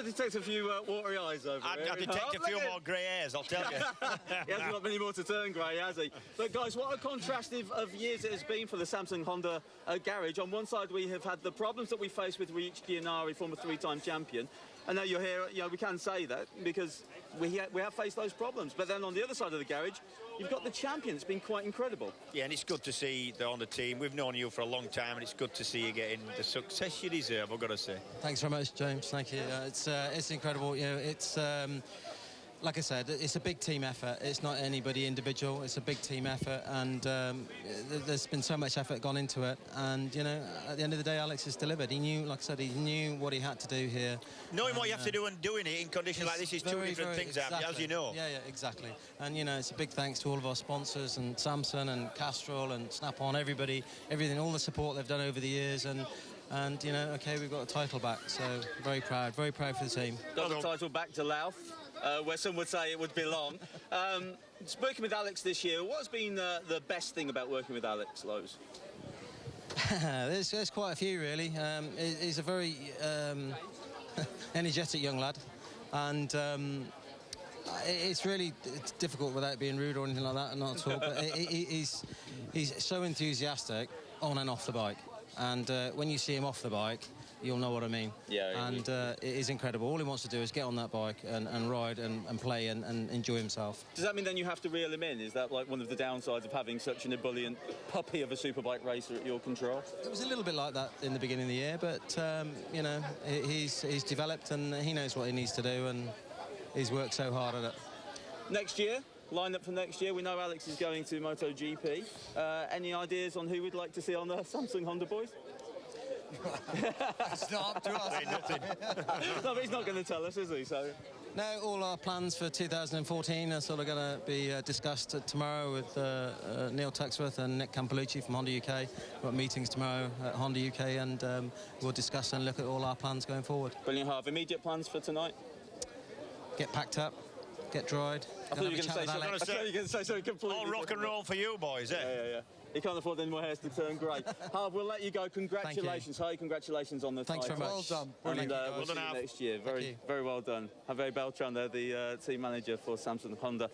detect a few watery eyes over here? I detect a few more grey hairs, I'll tell you. He hasn't got many more to turn grey, has he? But guys, what a contrast of years it has been for the Samsung Honda garage. On one side, we have had the problems that we faced with Ryuichi Kianari, former 3-time champion. And now you're here, you know, we can say that because we have faced those problems. But then on the other side of the garage, you've got the champion. It's been quite incredible. Yeah, and it's good to see the Honda team. We've known you for a long time, and it's good to see you getting the success you deserve, I've got to say. Thanks very much, James. Thank you. It's incredible. You know, it's like I said, it's a big team effort. It's not anybody individual. It's a big team effort, and there's been so much effort gone into it. And you know, at the end of the day, Alex has delivered. He knew, like I said, he knew what he had to do here. Knowing what you have to do and doing it in conditions like this is two different things, exactly. As you know. Yeah, exactly. And you know, it's a big thanks to all of our sponsors and Samsung and Castrol and Snap-on, everybody, everything, all the support they've done over the years. And you know, okay, we've got a title back, so very proud for the team. Got the title back to Louth, where some would say it would belong. Working with Alex this year, what has been the best thing about working with Alex, Lowe's? There's quite a few, really. He's a very energetic young lad, and it's difficult without being rude or anything like that, not at all. But he's so enthusiastic on and off the bike. And when you see him off the bike, you'll know what I mean. Yeah. And it is incredible. All he wants to do is get on that bike and ride and play and enjoy himself. Does that mean then you have to reel him in? Is that like one of the downsides of having such an ebullient puppy of a superbike racer at your control? It was a little bit like that in the beginning of the year, but you know, he's developed and he knows what he needs to do, and he's worked so hard at it. Next year, line-up for next year, we know Alex is going to MotoGP. Any ideas on who we'd like to see on the Samsung Honda boys? It's not up to us. Nothing. No, but he's not going to tell us, is he? So. No, all our plans for 2014 are sort of going to be discussed tomorrow with Neil Tuxworth and Nick Campolucci from Honda UK. We've got meetings tomorrow at Honda UK, and we'll discuss and look at all our plans going forward. Brilliant, Harv. Immediate plans for tonight? Get packed up, get dried. I thought you were going to say something completely all rock and roll for you boys, eh? Yeah. He can't afford any more hairs to turn grey. Harv, we'll let you go. Congratulations, Harv. Congratulations on the Thanks title. very much. Well done. And we'll see you next year. Very well done. Javier Beltran there, the team manager for Samsung Honda.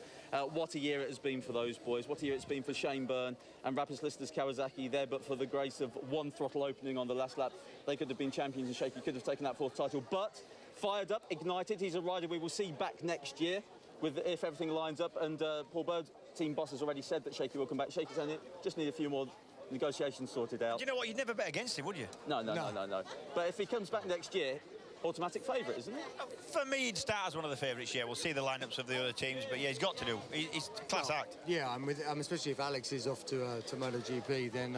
What a year it has been for those boys. What a year it's been for Shane Byrne and Rapid Lister's Kawasaki there, but for the grace of one throttle opening on the last lap, they could have been champions and Shaky could have taken that fourth title. But fired up, ignited. He's a rider we will see back next year if everything lines up. And Paul Bird, team boss, has already said that Shaky will come back. Shaky's only just need a few more negotiations sorted out. Do you know what? You'd never bet against him, would you? No. But if he comes back next year, automatic favourite, isn't it? For me, he'd start as one of the favourites. Yeah, we'll see the lineups of the other teams, but yeah, he's got to do. He's class act. Yeah, especially if Alex is off to MotoGP, then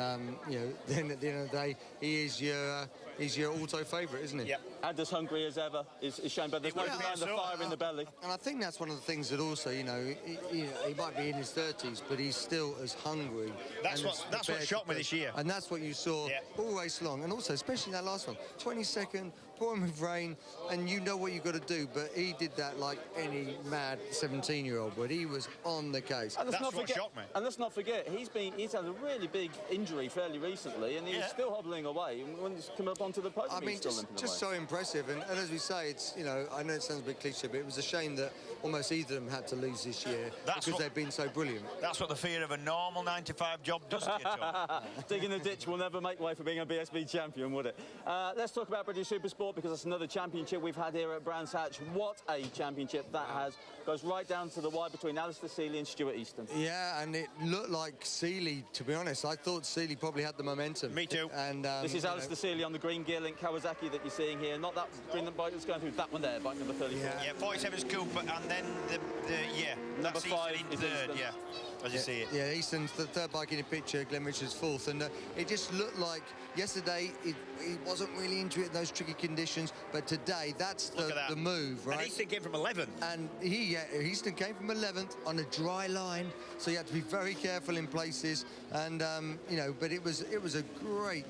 then at the end of the day, he's your auto favourite, isn't he? Yep. And as hungry as ever is Shane Byrne. There's no denying the fire in the belly. And I think that's one of the things that also, he might be in his 30s, but he's still as hungry. That's what shocked me this year. And that's what you saw all race long, and also especially that last one, 22nd, pouring with rain, and you know what you've got to do. But he did that like any mad 17-year-old would. He was on the case. And that's what shocked me. And let's not forget, he's had a really big injury fairly recently, and he's still hobbling away. And when he's come up onto the podium, I mean, just so impressive. And as we say, it's I know it sounds a bit cliche, but it was a shame that almost either of them had to lose this year because they've been so brilliant. That's what the fear of a normal 9-to-5 job does to you, Tom. Digging a ditch will never make way for being a BSB champion, would it? Let's talk about British Supersport, because that's another championship we've had here at Brands Hatch. What a championship that has. Goes right down to the wire between Alistair Seeley and Stuart Easton. Yeah, and it looked like Seeley, to be honest. I thought Seeley probably had the momentum. Me too. And this is Alistair Seeley on the green Gear Link Kawasaki that you're seeing here. Not that green bike that's going through, that one there, bike number 34. Yeah, 47's Cooper, and then number 5 in third, as you see it. Yeah, Easton's the third bike in the picture, Glenn Richards fourth, and it just looked like yesterday he wasn't really into it in those tricky conditions. conditions, but today that's the move, right? And Easton came from 11th. And Easton came from 11th on a dry line, so you had to be very careful in places. And you know, but it was a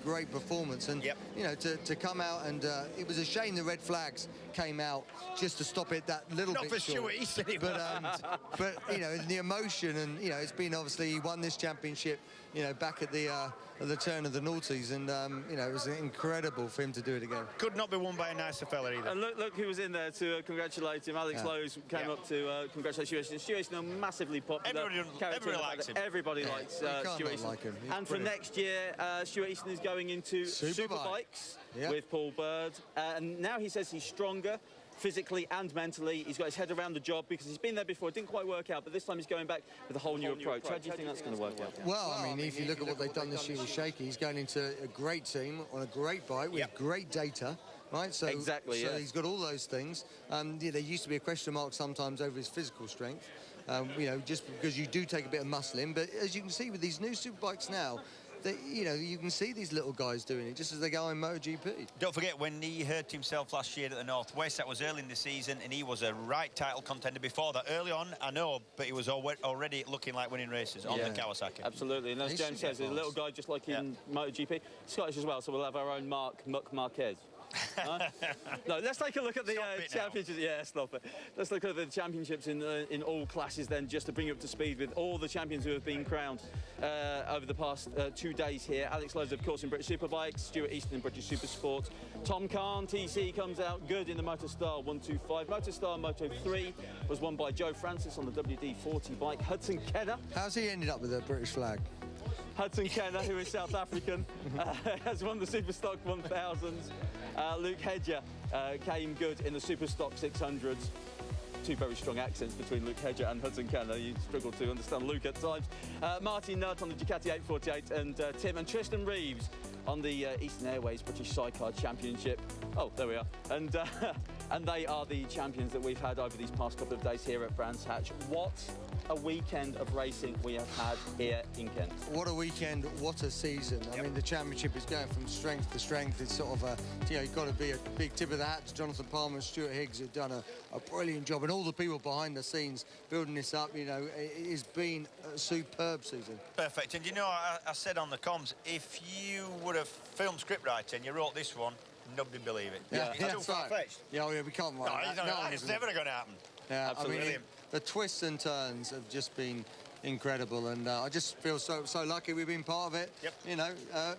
great performance. And you know, to come out and it was a shame the red flags came out just to stop it that little bit. Not for short. Stuart Easton, but you know, the emotion, and you know, it's been obviously he won this championship, you know, back at the turn of the noughties, and you know, it was incredible for him to do it again. Could not be won by a nicer fella either. And look who was in there to congratulate him. Alex Lowe's came up to congratulate Stuart Easton. Stuart Easton, a massively popular character. Everybody likes him. Everybody likes Stuart Easton. Like him. And for next year, Stuart Easton is going into Superbikes with Paul Bird. And now he says he's stronger physically and mentally. He's got his head around the job because he's been there before. It didn't quite work out, but this time he's going back with a whole new approach. How do you think that's going to work out? Well, I mean, if you look at what they've done this year with Shaky, he's going into a great team on a great bike with great data. Right, so he's got all those things. Yeah, there used to be a question mark sometimes over his physical strength. You know, just because you do take a bit of muscle in, but as you can see with these new superbikes now, you know, you can see these little guys doing it just as they go in MotoGP. Don't forget when he hurt himself last year at the Northwest, that was early in the season, and he was a right title contender before that. Early on, I know, but he was already looking like winning races on the Kawasaki. Absolutely, and as James says, he's a little guy just like in MotoGP. Scottish As well, so we'll have our own Muck Marquez. No, let's take a look at the championships. Yeah, stop it. Let's look at the championships in all classes then, just to bring you up to speed with all the champions who have been crowned over the past 2 days here. Alex Lowe's, of course, in British Superbikes, Stuart Easton in British Supersport. Tom Khan, TC, comes out good in the Motostar 125. Motostar Moto 3 was won by Joe Francis on the WD-40 bike. Hudson Kenner. How's he ended up with a British flag? Hudson Kenner, who is South African, has won the Superstock 1000s. Luke Hedger came good in the Superstock 600s. Two very strong accents between Luke Hedger and Hudson Kenner. You struggle to understand Luke at times. Martin Nutt on the Ducati 848, and Tim and Tristan Reeves on the Eastern Airways British Sidecar Championship. Oh, there we are. And they are the champions that we've had over these past couple of days here at Brands Hatch. What a weekend of racing we have had here in Kent. What a weekend, what a season. I mean, the championship is going from strength to strength. It's sort of you know, you've got to be a big tip of the hat to Jonathan Palmer and Stuart Higgs, who've done a brilliant job. And all the people behind the scenes building this up, you know, it has been a superb season. Perfect. And you know, I said on the comms, if you would have filmed scriptwriting and you wrote this one, nobody would believe it. Yeah, it's too far-fetched. Yeah, we can't write that. No, it's never going to happen. Yeah, Absolutely. I mean, the twists and turns have just been incredible, and I just feel so lucky we've been part of it. You know,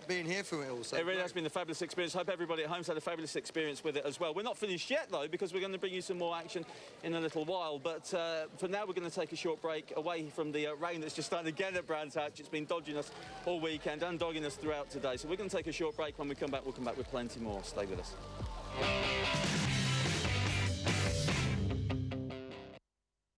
being here for it all. So it really has been a fabulous experience. Hope everybody at home's had a fabulous experience with it as well. We're not finished yet though, because we're going to bring you some more action in a little while. But for now, we're going to take a short break away from the rain that's just started again at Brands Hatch. It's been dodging us all weekend and dogging us throughout today. So we're going to take a short break. When we come back, we'll come back with plenty more. Stay with us.